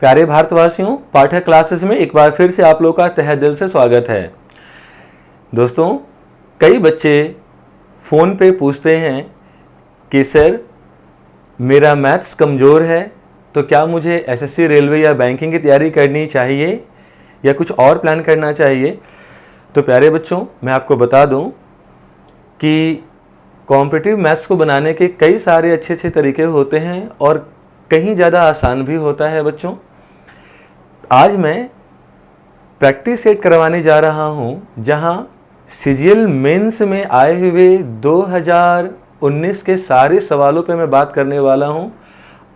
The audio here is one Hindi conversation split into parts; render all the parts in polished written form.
प्यारे भारतवासियों, पाठक क्लासेस में एक बार फिर से आप लोग का तहे दिल से स्वागत है। दोस्तों, कई बच्चे फ़ोन पे पूछते हैं कि सर मेरा मैथ्स कमज़ोर है, तो क्या मुझे एसएससी, रेलवे या बैंकिंग की तैयारी करनी चाहिए या कुछ और प्लान करना चाहिए। तो प्यारे बच्चों, मैं आपको बता दूं कि कॉम्पिटिटिव मैथ्स को बनाने के कई सारे अच्छे तरीके होते हैं और कहीं ज़्यादा आसान भी होता है। बच्चों, आज मैं प्रैक्टिस सेट करवाने जा रहा हूं, जहां सीजीएल मेंस में आए हुए 2019 के सारे सवालों पे मैं बात करने वाला हूं।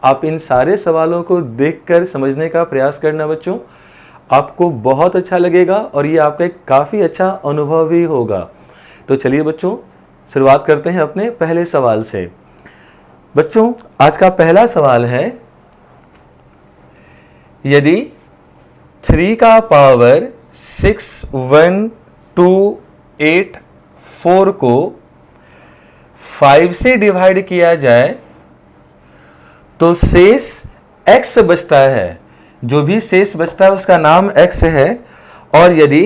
आप इन सारे सवालों को देखकर समझने का प्रयास करना बच्चों, आपको बहुत अच्छा लगेगा और ये आपका एक काफ़ी अच्छा अनुभव भी होगा। तो चलिए बच्चों, शुरुआत करते हैं अपने पहले सवाल से। बच्चों, आज का पहला सवाल है, यदि 3 का पावर 6, 1, 2, 8, 4 को 5 से डिवाइड किया जाए तो शेष x बचता है। जो भी शेष बचता है उसका नाम x है। और यदि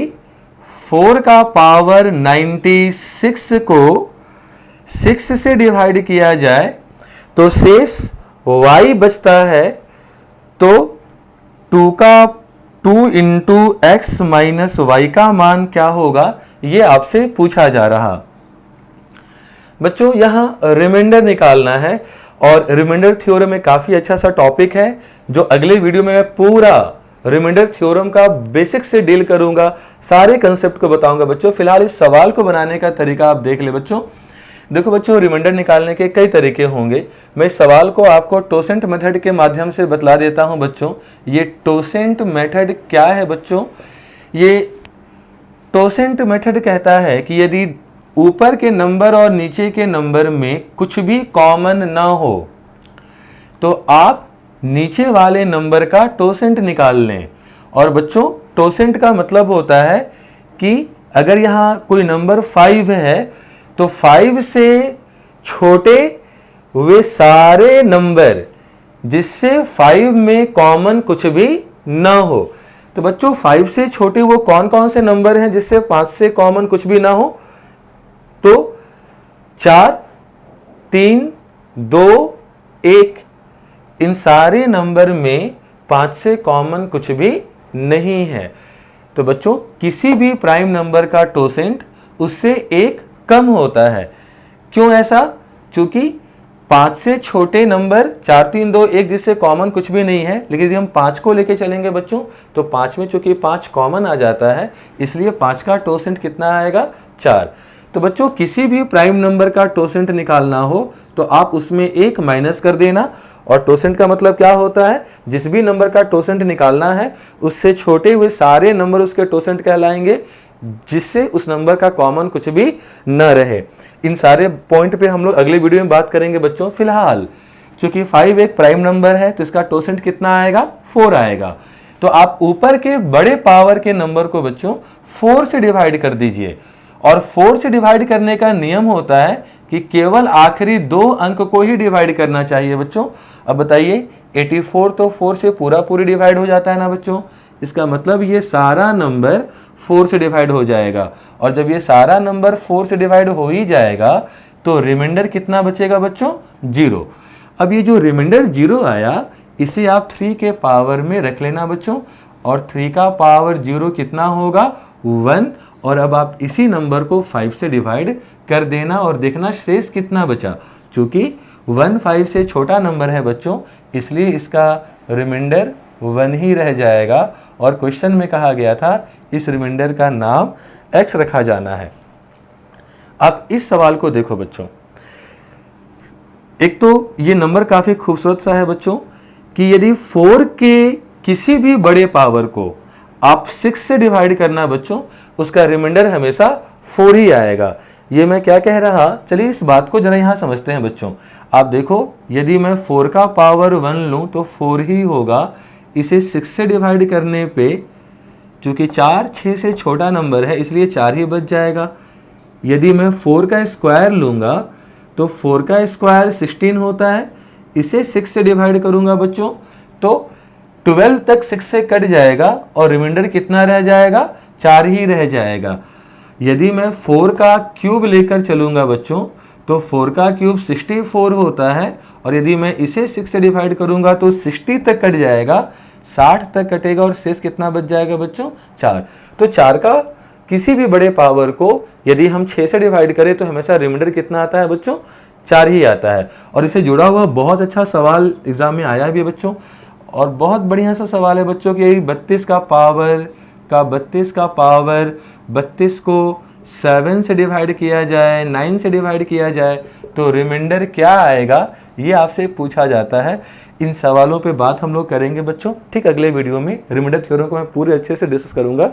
4 का पावर 96 को 6 से डिवाइड किया जाए तो शेष y बचता है। तो 2 इंटू एक्स माइनस वाई का मान क्या होगा, ये आपसे पूछा जा रहा। बच्चों, यहाँ रिमाइंडर निकालना है और रिमाइंडर थ्योरम एक काफ़ी अच्छा सा टॉपिक है, जो अगले वीडियो में मैं पूरा रिमाइंडर थ्योरम का बेसिक से डील करूंगा, सारे कंसेप्ट को बताऊंगा। बच्चों, फिलहाल इस सवाल को बनाने का तरीका आप देख ले। बच्चों देखो बच्चों, रिमाइंडर निकालने के कई तरीके होंगे। मैं इस सवाल को आपको टोसेंट मेथड के माध्यम से बतला देता हूं। बच्चों, ये टोसेंट मेथड क्या है बच्चों? ये टोसेंट मेथड कहता है कि यदि ऊपर के नंबर और नीचे के नंबर में कुछ भी कॉमन ना हो तो आप नीचे वाले नंबर का टोसेंट निकाल लें। और बच्चों, टोसेंट का मतलब होता है कि अगर यहाँ कोई नंबर 5 है तो 5 से छोटे वे सारे नंबर जिससे 5 में कॉमन कुछ भी ना हो। तो बच्चों, 5 से छोटे वो कौन कौन से नंबर हैं जिससे 5 से कॉमन कुछ भी ना हो? तो 4, 3, 2, 1, इन सारे नंबर में 5 से कॉमन कुछ भी नहीं है। तो बच्चों, किसी भी प्राइम नंबर का टोसेंट उससे एक कम होता है। क्यों ऐसा? क्योंकि 5 से छोटे नंबर 4, 3, 2, 1 जिससे कॉमन कुछ भी नहीं है, लेकिन यदि हम 5 को लेके चलेंगे बच्चों तो 5 में चूंकि 5 कॉमन आ जाता है, इसलिए 5 का टोसेंट कितना आएगा? 4। तो बच्चों, किसी भी प्राइम नंबर का टोसेंट निकालना हो तो आप उसमें 1 माइनस कर देना। और टोसेंट का मतलब क्या होता है? जिस भी नंबर का टोसेंट निकालना है उससे छोटे हुए सारे नंबर उसके टोसेंट कहलाएंगे, जिससे उस नंबर का कॉमन कुछ भी न रहे। इन सारे पॉइंट पे हम लोग अगले वीडियो में बात करेंगे बच्चों। फिलहाल चूंकि 5 एक प्राइम नंबर है तो इसका टोसेंट कितना आएगा? 4 आएगा। तो आप ऊपर के बड़े पावर के नंबर को बच्चों 4 से डिवाइड कर दीजिए। और 4 से डिवाइड करने का नियम होता है कि केवल आखिरी 2 अंक को ही डिवाइड करना चाहिए बच्चों। अब बताइए, 84 तो 4 से पूरी डिवाइड हो जाता है ना बच्चों। इसका मतलब ये सारा नंबर 4 से डिवाइड हो जाएगा। और जब ये सारा नंबर 4 से डिवाइड हो ही जाएगा तो रिमाइंडर कितना बचेगा बच्चों? 0। अब ये जो रिमाइंडर 0 आया, इसे आप 3 के पावर में रख लेना बच्चों। और 3 का पावर 0 कितना होगा? 1। और अब आप इसी नंबर को 5 से डिवाइड कर देना और देखना शेष कितना बचा। चूंकि 1 5 से छोटा नंबर है बच्चों, इसलिए इसका रिमाइंडर 1 ही रह जाएगा। और क्वेश्चन में कहा गया था इस रिमाइंडर का नाम x रखा जाना है। अब इस सवाल को देखो बच्चों, एक तो ये नंबर काफी खूबसूरत सा है बच्चों कि यदि 4 के किसी भी बड़े पावर को आप 6 से डिवाइड करना बच्चों, उसका रिमाइंडर हमेशा 4 ही आएगा। ये मैं क्या कह रहा, चलिए इस बात को जरा यहां समझते हैं बच्चों। आप देखो, यदि मैं 4 का पावर 1 लूं तो 4 ही होगा। इसे 6 से डिवाइड करने पे, चूंकि 4 6 से छोटा नंबर है इसलिए 4 ही बच जाएगा। यदि मैं 4 का स्क्वायर लूंगा तो 4 का स्क्वायर 16 होता है। इसे 6 से डिवाइड करूंगा बच्चों तो 12 तक 6 से कट जाएगा और रिमाइंडर कितना रह जाएगा, 4 ही रह जाएगा। यदि मैं 4 का क्यूब लेकर चलूंगा बच्चों तो 4 का क्यूब 64 होता है, और यदि मैं इसे 6 से डिवाइड करूंगा तो 60 तक कट जाएगा, 60 तक कटेगा और शेष कितना बच जाएगा बच्चों, 4। तो 4 का किसी भी बड़े पावर को यदि हम 6 से डिवाइड करें तो हमेशा रिमाइंडर कितना आता है बच्चों, 4 ही आता है। और इससे जुड़ा हुआ बहुत अच्छा सवाल एग्जाम में आया भी है बच्चों, और बहुत बढ़िया सा सवाल है बच्चों कि 32 का पावर 32 को 7 से डिवाइड किया जाए, 9 से डिवाइड किया जाए तो रिमाइंडर क्या आएगा, ये आपसे पूछा जाता है। इन सवालों पे बात हम लोग करेंगे बच्चों, ठीक अगले वीडियो में रिमाइंडर थ्योरम को मैं पूरे अच्छे से डिस्कस करूंगा।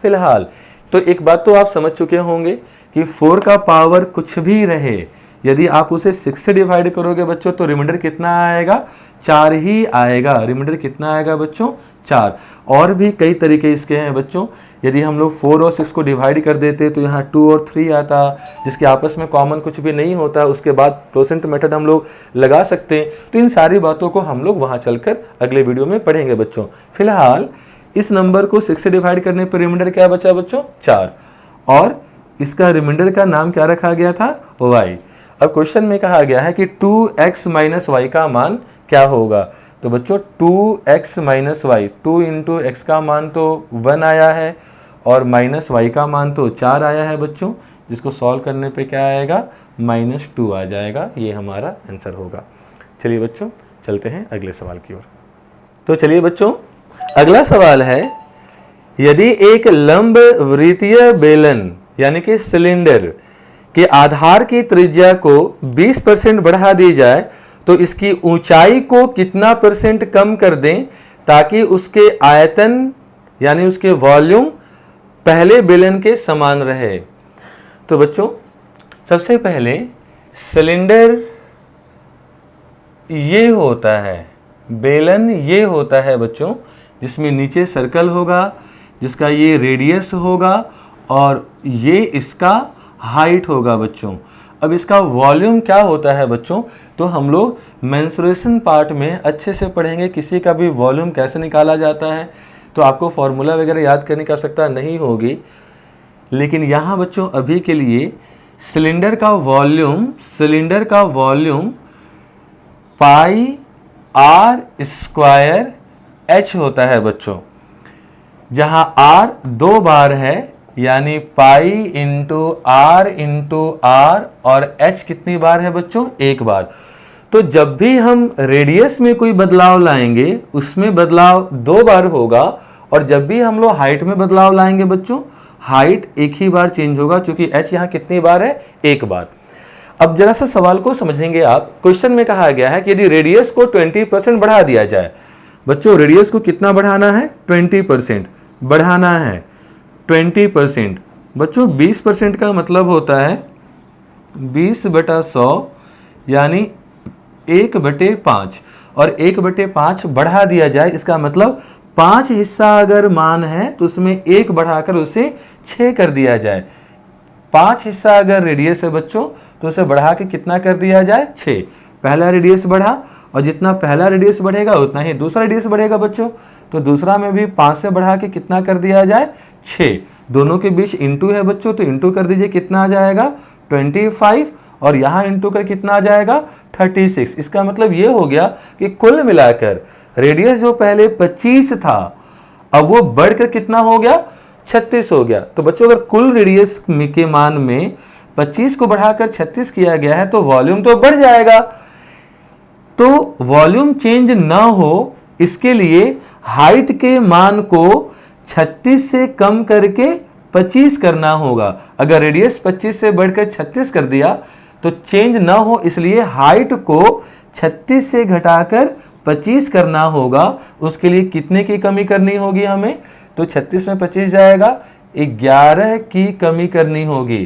फिलहाल तो एक बात तो आप समझ चुके होंगे कि 4 का पावर कुछ भी रहे, यदि आप उसे 6 से डिवाइड करोगे बच्चों तो रिमाइंडर कितना आएगा, 4 ही आएगा। रिमाइंडर कितना आएगा बच्चों, 4। और भी कई तरीके इसके हैं बच्चों। यदि हम लोग 4 और 6 को डिवाइड कर देते तो यहाँ 2 और 3 आता, जिसके आपस में कॉमन कुछ भी नहीं होता, उसके बाद परसेंट मेथड हम लोग लगा सकते हैं। तो इन सारी बातों को हम लोग वहाँ चलकर अगले वीडियो में पढ़ेंगे बच्चों। फिलहाल इस नंबर को 6 से डिवाइड करने पर रिमाइंडर क्या बचा बच्चों, 4, और इसका रिमाइंडर का नाम क्या रखा गया था, y। अब क्वेश्चन में कहा गया है कि 2x माइनस वाई का मान क्या होगा। तो बच्चों 2x minus Y, 2 into x का मान तो 1 आया है और माइनस वाई का मान तो 4 आया है बच्चों, जिसको सॉल्व करने पे क्या आएगा, -2 आ जाएगा। ये हमारा आंसर होगा। चलिए बच्चों चलते हैं अगले सवाल की ओर। तो चलिए बच्चों अगला सवाल है, यदि एक लंब वृत्तीय बेलन यानी कि सिलेंडर के आधार की त्रिज्या को 20% बढ़ा दी जाए तो इसकी ऊंचाई को कितना % कम कर दें ताकि उसके आयतन यानी उसके वॉल्यूम पहले बेलन के समान रहे। तो बच्चों सबसे पहले सिलेंडर ये होता है, बेलन ये होता है बच्चों, जिसमें नीचे सर्कल होगा, जिसका ये रेडियस होगा और ये इसका हाइट होगा बच्चों। अब इसका वॉल्यूम क्या होता है बच्चों, तो हम लोग मेंसुरेशन पार्ट में अच्छे से पढ़ेंगे किसी का भी वॉल्यूम कैसे निकाला जाता है। तो आपको फॉर्मूला वगैरह याद करने की आवश्यकता नहीं होगी, लेकिन यहाँ बच्चों अभी के लिए सिलेंडर का वॉल्यूम पाई r स्क्वायर h होता है बच्चों, जहाँ r 2 बार है, यानी पाई इंटू आर और h कितनी बार है बच्चों, 1 बार। तो जब भी हम रेडियस में कोई बदलाव लाएंगे उसमें बदलाव 2 बार होगा, और जब भी हम लोग हाइट में बदलाव लाएंगे बच्चों, हाइट 1 ही बार चेंज होगा, क्योंकि h यहाँ कितनी बार है, 1 बार। अब जरा सा सवाल को समझेंगे आप। क्वेश्चन में कहा गया है कि यदि रेडियस को 20% बढ़ा दिया जाए, बच्चों रेडियस को कितना बढ़ाना है, 20% बढ़ाना है, 20%। बच्चों 20% का मतलब होता है 20/100 यानी 1/5, और 1/5 बढ़ा दिया जाए, इसका मतलब 5 हिस्सा अगर मान है तो उसमें 1 बढ़ाकर उसे 6 कर दिया जाए। 5 हिस्सा अगर रेडियस है बच्चों तो उसे बढ़ा के कितना कर दिया जाए, 6। पहला रेडियस बढ़ा, और जितना पहला रेडियस बढ़ेगा उतना ही दूसरा रेडियस बढ़ेगा बच्चों, तो दूसरा में भी 5 से बढ़ा के कितना कर दिया जाए, 6। दोनों के बीच इंटू है बच्चों, तो इंटू कर दीजिए, कितना आ जाएगा 25, और यहाँ इंटू कर कितना आ जाएगा 36। इसका मतलब ये हो गया कि कुल मिलाकर रेडियस जो पहले 25 था अब वो बढ़कर कितना हो गया, 36 हो गया। तो बच्चों अगर कुल रेडियस के मान में 25 को बढ़ाकर 36 किया गया है तो वॉल्यूम तो बढ़ जाएगा। तो वॉल्यूम चेंज ना हो इसके लिए हाइट के मान को 36 से कम करके 25 करना होगा। अगर रेडियस 25 से बढ़कर 36 कर दिया तो चेंज ना हो, इसलिए हाइट को 36 से घटाकर 25 करना होगा। उसके लिए कितने की कमी करनी होगी हमें, तो 36 में 25 जाएगा, 11 की कमी करनी होगी।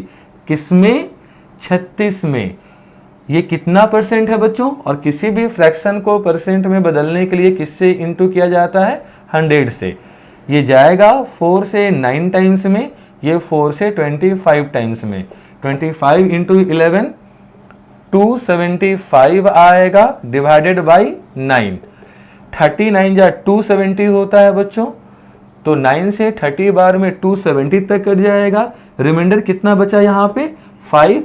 किसमें, 36 में। ये कितना % है बच्चों, और किसी भी फ्रैक्शन को परसेंट में बदलने के लिए किससे इंटू किया जाता है, 100 से। ये जाएगा 4 से 9 टाइम्स में, ये 4 से 25 टाइम्स में। 25 इंटू 11 275 आएगा, डिवाइडेड बाई 9। 39 जा 270 होता है बच्चों, तो 9 से 30 बार में 270 तक कट जाएगा। रिमाइंडर कितना बचा यहाँ पे 5,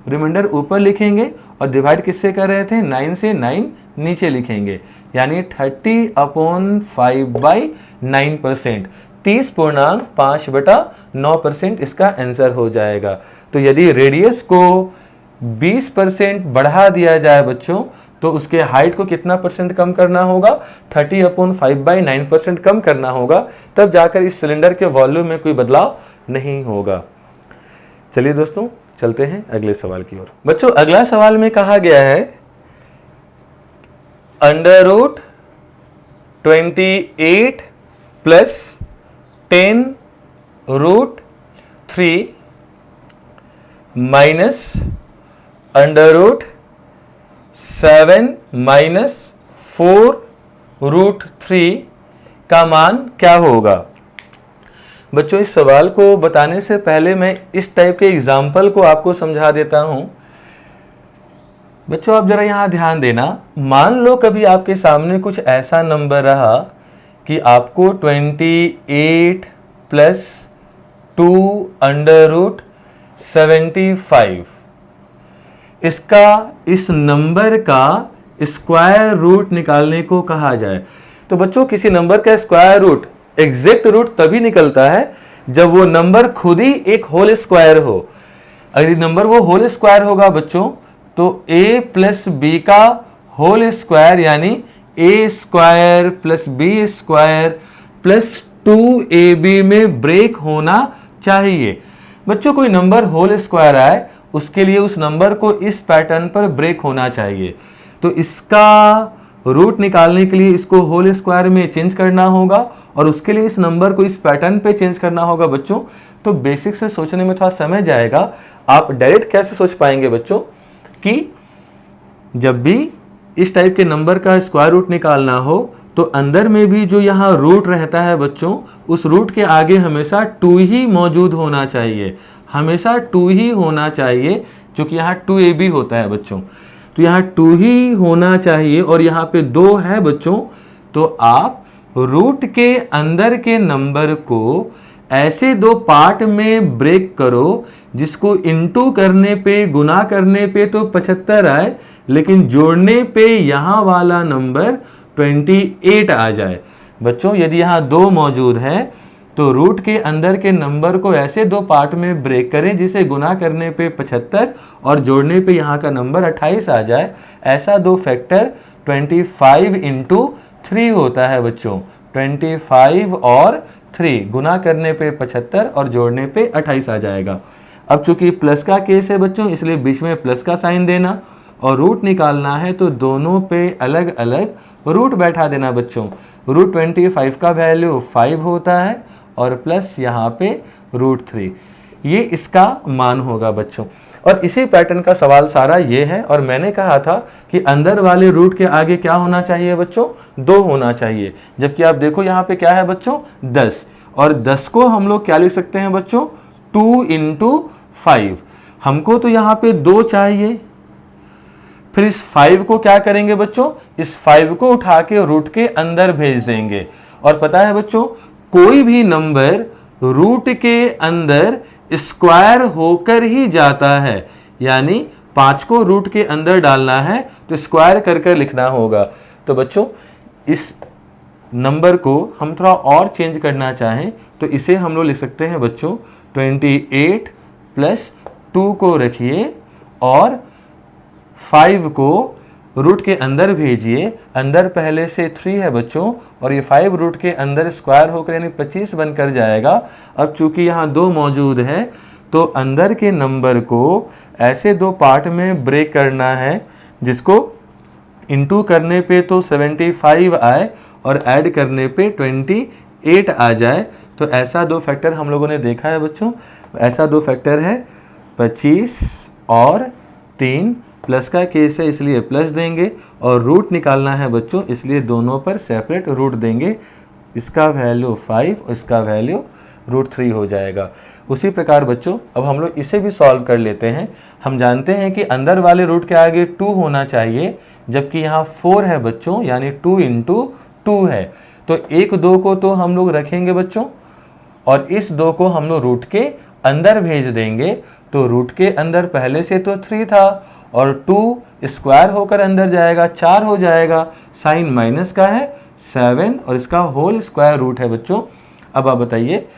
रिमाइंडर ऊपर लिखेंगे और डिवाइड किससे कर रहे थे 9 से, 9 नीचे लिखेंगे, यानी 30/5/9%, 30.5/9% इसका आंसर हो जाएगा। तो यदि रेडियस को 20% बढ़ा दिया जाए बच्चों, तो उसके हाइट को कितना परसेंट कम करना होगा, 30/5/9% कम करना होगा, तब जाकर इस सिलेंडर के वॉल्यूम में कोई बदलाव नहीं होगा। चलिए दोस्तों चलते हैं अगले सवाल की ओर। बच्चों अगला सवाल में कहा गया है √28 + 10√3 -√7 - 4√3 का मान क्या होगा। बच्चों इस सवाल को बताने से पहले मैं इस टाइप के एग्जाम्पल को आपको समझा देता हूं। बच्चों आप जरा यहाँ ध्यान देना, मान लो कभी आपके सामने कुछ ऐसा नंबर रहा कि आपको 28 + 2√75 इसका, इस नंबर का स्क्वायर रूट निकालने को कहा जाए। तो बच्चों किसी नंबर का स्क्वायर रूट, एग्जैक्ट रूट तभी निकलता है जब वो नंबर खुद ही एक होल स्क्वायर हो। अगर ये नंबर वो होल स्क्वायर होगा बच्चों, तो a + b का होल स्क्वायर यानी a² + b² + 2ab में ब्रेक होना चाहिए। बच्चों कोई नंबर होल स्क्वायर आए, उसके लिए उस नंबर को इस पैटर्न पर ब्रेक होना चाहिए। तो इसका रूट निकालने के लिए इसको होल स्क्वायर में चेंज करना होगा और उसके लिए इस नंबर को इस पैटर्न पे चेंज करना होगा बच्चों। तो बेसिक से सोचने में थोड़ा समय जाएगा। आप डायरेक्ट कैसे सोच पाएंगे बच्चों कि जब भी इस टाइप के नंबर का स्क्वायर रूट निकालना हो तो अंदर में भी जो यहाँ रूट रहता है बच्चों, उस रूट के आगे हमेशा 2 ही मौजूद होना चाहिए, हमेशा 2 ही होना चाहिए, जो कि यहाँ 2ab होता है बच्चों। तो यहाँ 2 ही होना चाहिए और यहाँ पे 2 है बच्चों। तो आप रूट के अंदर के नंबर को ऐसे 2 पार्ट में ब्रेक करो जिसको इनटू करने पे, गुना करने पे तो 75 आए, लेकिन जोड़ने पे यहाँ वाला नंबर 28 आ जाए। बच्चों यदि यहाँ 2 मौजूद है तो रूट के अंदर के नंबर को ऐसे 2 पार्ट में ब्रेक करें जिसे गुना करने पे 75 और जोड़ने पे यहाँ का नंबर 28 आ जाए। ऐसा 2 फैक्टर 25 × 3 होता है बच्चों। 25 और 3 गुना करने पे 75 और जोड़ने पे 28 आ जाएगा। अब चूंकि प्लस का केस है बच्चों, इसलिए बीच में प्लस का साइन देना और रूट निकालना है तो दोनों पे अलग अलग रूट बैठा देना बच्चों। √25 का वैल्यू 5 होता है और प्लस यहाँ पे √3, ये इसका मान होगा बच्चों। और इसी पैटर्न का सवाल सारा ये है। और मैंने कहा था कि अंदर वाले रूट के आगे क्या होना चाहिए बच्चों, 2 होना चाहिए। जबकि आप देखो यहाँ पे क्या है बच्चों 10, और 10 को हम लोग क्या लिख सकते हैं बच्चों 2 × 5। हमको तो यहाँ पे 2 चाहिए, फिर इस 5 को क्या करेंगे बच्चों, इस 5 को उठा के रूट के अंदर भेज देंगे। और पता है बच्चों कोई भी नंबर रूट के अंदर स्क्वायर होकर ही जाता है, यानी 5 को रूट के अंदर डालना है तो स्क्वायर कर कर लिखना होगा। तो बच्चों इस नंबर को हम थोड़ा और चेंज करना चाहें तो इसे हम लोग लिख सकते हैं बच्चों 28 + 2 को रखिए और 5 को रूट के अंदर भेजिए। अंदर पहले से 3 है बच्चों और ये 5 रूट के अंदर स्क्वायर होकर यानी 25 बनकर जाएगा। अब चूंकि यहाँ 2 मौजूद है तो अंदर के नंबर को ऐसे 2 पार्ट में ब्रेक करना है जिसको इनटू करने पे तो 75 आए और ऐड करने पे 28 आ जाए। तो ऐसा 2 फैक्टर हम लोगों ने देखा है बच्चों। ऐसा 2 फैक्टर है 25 और 3, प्लस का केस है इसलिए प्लस देंगे और रूट निकालना है बच्चों, इसलिए दोनों पर सेपरेट रूट देंगे। इसका वैल्यू 5 और इसका वैल्यू √3 हो जाएगा। उसी प्रकार बच्चों अब हम लोग इसे भी सॉल्व कर लेते हैं। हम जानते हैं कि अंदर वाले रूट के आगे 2 होना चाहिए, जबकि यहाँ 4 है बच्चों, यानी 2 × 2 है, तो 1 2 को तो हम लोग रखेंगे बच्चों, और इस 2 को हम लोग रूट के अंदर भेज देंगे। तो रूट के अंदर पहले से तो 3 था, और 2 स्क्वायर होकर अंदर जाएगा, 4 हो जाएगा। साइन माइनस का है 7 और इसका होल स्क्वायर रूट है बच्चों। अब आप बताइए,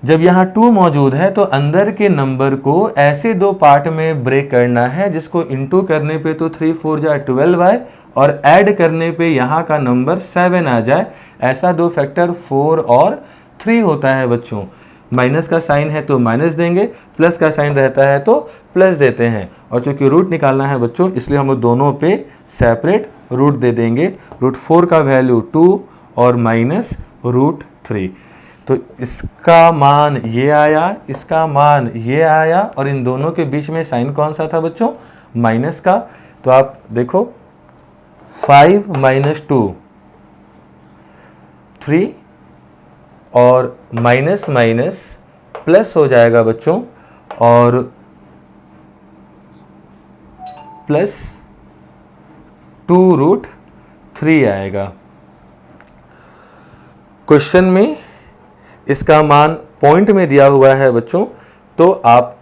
जब यहाँ 2 मौजूद है तो अंदर के नंबर को ऐसे 2 पार्ट में ब्रेक करना है, जिसको इंटू करने पे तो 3 4 जा 12 आए, और ऐड करने पे यहाँ का नंबर 7 आ जाए। ऐसा 2 फैक्टर 4 और 3 होता है बच्चों। माइनस का साइन है तो माइनस देंगे, प्लस का साइन रहता है तो प्लस देते हैं। और चूंकि रूट निकालना है बच्चों, इसलिए हम लोग दोनों पे सेपरेट रूट दे देंगे। रूट 4 का वैल्यू 2 और माइनस रूट 3। तो इसका मान ये आया, इसका मान ये आया, और इन दोनों के बीच में साइन कौन सा था बच्चों? माइनस का। तो आप देखो 5 माइनस 2 3, और माइनस माइनस प्लस हो जाएगा बच्चों, और प्लस 2 रूट 3 आएगा। क्वेश्चन में इसका मान पॉइंट में दिया हुआ है बच्चों, तो आप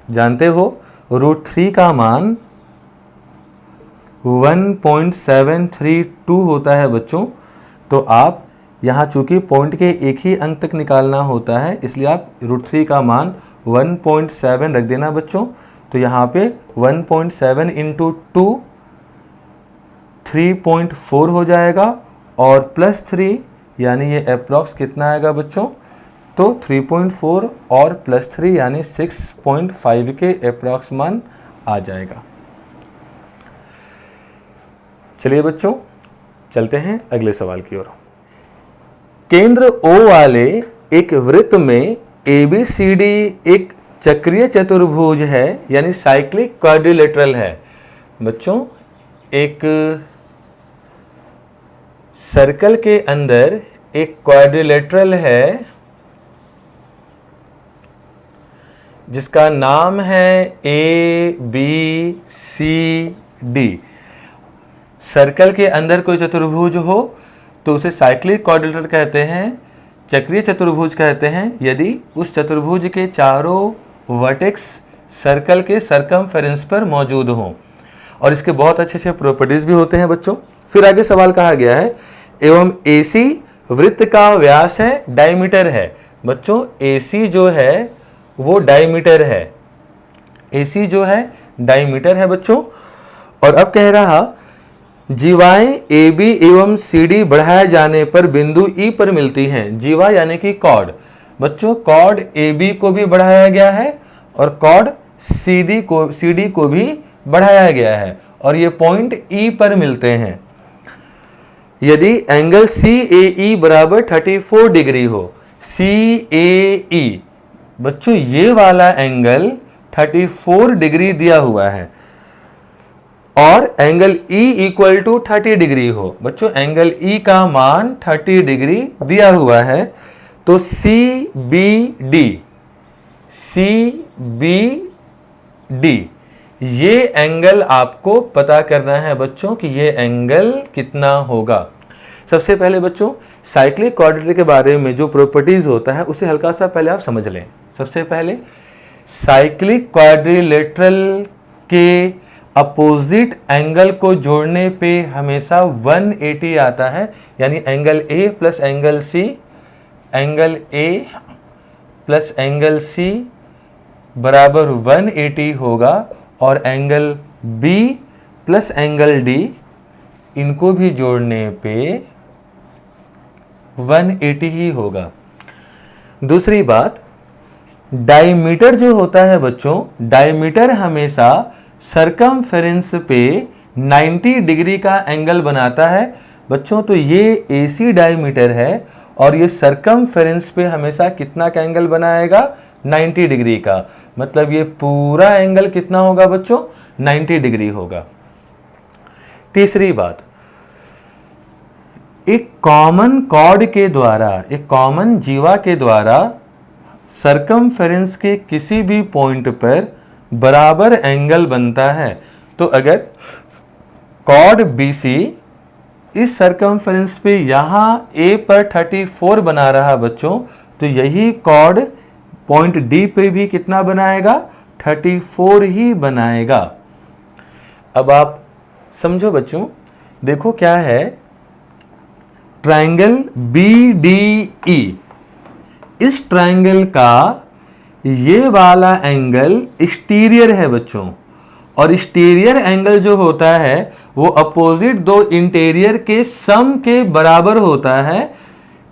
जानते हो रूट 3 का मान 1.732 होता है बच्चों। तो आप यहाँ चूंकि पॉइंट के एक ही अंक तक निकालना होता है, इसलिए आप रूट 3 का मान 1.7 रख देना बच्चों। तो यहाँ पे 1.7 इंटू 2 3.4 हो जाएगा, और प्लस 3 यानी ये अप्रॉक्स कितना आएगा बच्चों? तो 3.4 और प्लस 3 यानी 6.5 के अप्रॉक्स मान आ जाएगा। चलिए बच्चों, चलते हैं अगले सवाल की ओर। केंद्र O वाले एक वृत्त में ABCD एक चक्रीय चतुर्भुज है, यानी साइक्लिक क्वाड्रिलेटरल है। बच्चों, एक सर्कल के अंदर एक क्वाड्रिलेटरल है जिसका नाम है ABCD। सर्कल के अंदर कोई चतुर्भुज हो तो उसे साइक्लिक क्वाड्रिलेटरल कहते हैं, चक्रीय चतुर्भुज कहते हैं, यदि उस चतुर्भुज के चारों वर्टेक्स सर्कल के सरकमफेरेंस पर मौजूद हों। और इसके बहुत अच्छे अच्छे प्रॉपर्टीज भी होते हैं बच्चों। फिर आगे सवाल कहा गया है, एवं AC वृत्त का व्यास है, डायमीटर है। बच्चों, AC जो है वो डायमीटर है, AC जो है डायमीटर है बच्चों। और अब कह रहा, जीवाएं AB एवं CD बढ़ाए जाने पर बिंदु E पर मिलती हैं। जीवा यानी कि कॉर्ड। बच्चों, कॉर्ड AB को भी बढ़ाया गया है और कॉर्ड CD को भी बढ़ाया गया है, और ये पॉइंट E पर मिलते हैं। यदि एंगल CAE बराबर 34 डिग्री हो, CAE बच्चों ये वाला एंगल 34 डिग्री दिया हुआ है, और angle E equal to 30 degree हो। बच्चों, एंगल E का मान 30 डिग्री दिया हुआ है, तो CBD ये एंगल आपको पता करना है बच्चों कि ये एंगल कितना होगा। सबसे पहले बच्चों, साइक्लिक क्वाड्रिलेटरल के बारे में जो प्रॉपर्टीज होता है उसे हल्का सा पहले आप समझ लें। सबसे पहले, साइक्लिक क्वाड्रिलेटरल के अपोजिट एंगल को जोड़ने पे हमेशा 180 आता है, यानी angle A plus angle C, angle A plus angle C बराबर 180 होगा, और angle B plus angle D इनको भी जोड़ने पे 180 ही होगा। दूसरी बात, डायमीटर जो होता है बच्चों, डायमीटर हमेशा सरकमफेरेंस पे 90 डिग्री का एंगल बनाता है बच्चों। तो ये AC डायमीटर है, और ये सरकमफेरेंस पे हमेशा कितना का एंगल बनाएगा? 90 डिग्री का। मतलब ये पूरा एंगल कितना होगा बच्चों? 90 डिग्री होगा। तीसरी बात, एक कॉमन कॉर्ड के द्वारा, एक कॉमन जीवा के द्वारा सरकमफेरेंस के किसी भी पॉइंट पर बराबर एंगल बनता है। तो अगर कॉर्ड BC इस सरकमफ्रेंस पे यहाँ ए पर 34 बना रहा बच्चों, तो यही कॉर्ड पॉइंट डी पे भी कितना बनाएगा, 34 ही बनाएगा। अब आप समझो बच्चों, देखो क्या है, ट्रायंगल BDE, इस ट्रायंगल का ये वाला एंगल एक्सटीरियर है बच्चों, और एक्सटीरियर एंगल जो होता है वो अपोजिट दो इंटीरियर के सम के बराबर होता है।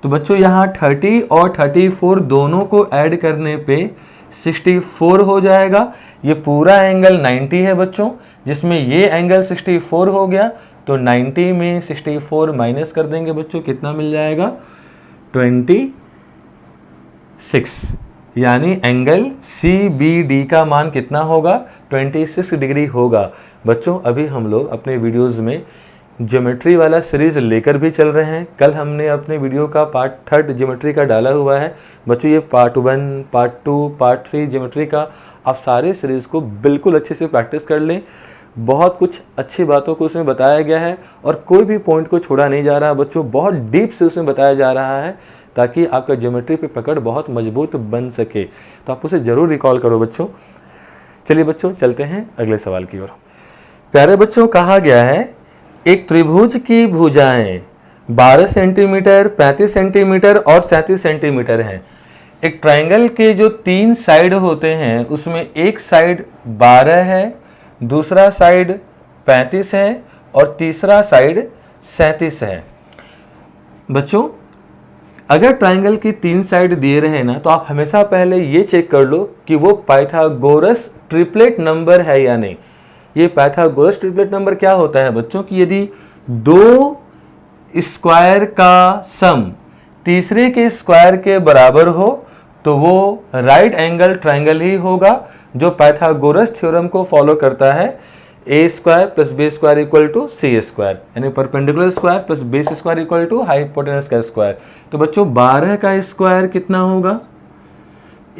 तो बच्चों यहाँ 30 और 34 दोनों को ऐड करने पे 64 हो जाएगा। ये पूरा एंगल 90 है बच्चों, जिसमें ये एंगल 64 हो गया, तो 90 में 64 माइनस कर देंगे बच्चों, कितना मिल जाएगा, 26। यानी एंगल CBD का मान कितना होगा, 26 डिग्री होगा। बच्चों अभी हम लोग अपने वीडियोस में ज्योमेट्री वाला सीरीज लेकर भी चल रहे हैं। कल हमने अपने वीडियो का पार्ट 3 ज्योमेट्री का डाला हुआ है बच्चों। ये पार्ट 1, पार्ट 2, पार्ट 3 ज्योमेट्री का आप सारे सीरीज को बिल्कुल अच्छे से प्रैक्टिस कर लें। बहुत कुछ अच्छी बातों को उसमें बताया गया है और कोई भी पॉइंट को छोड़ा नहीं जा रहा बच्चों, बहुत डीप से उसमें बताया जा रहा है ताकि आपका ज्योमेट्री पे पकड़ बहुत मजबूत बन सके। तो आप उसे ज़रूर रिकॉल करो बच्चों। चलिए बच्चों चलते हैं अगले सवाल की ओर। प्यारे बच्चों, कहा गया है एक त्रिभुज की भुजाएं 12 सेंटीमीटर, 35 सेंटीमीटर और 37 सेंटीमीटर हैं। एक ट्रायंगल के जो 3 साइड होते हैं उसमें एक साइड 12 है, दूसरा साइड 35 है और तीसरा साइड 37 है। बच्चों अगर ट्रायंगल की 3 साइड दिए रहे ना, तो आप हमेशा पहले ये चेक कर लो कि वो पाइथागोरस ट्रिपलेट नंबर है या नहीं। ये पाइथागोरस ट्रिपलेट नंबर क्या होता है बच्चों, कि यदि 2 स्क्वायर का सम तीसरे के स्क्वायर के बराबर हो तो वो राइट एंगल ट्रायंगल ही होगा, जो पाइथागोरस थ्योरम को फॉलो करता है। A square plus b square equal to c square, यानी perpendicular square plus base square equal to hypotenuse का स्क्वायर। तो बच्चों 12 का स्क्वायर कितना होगा,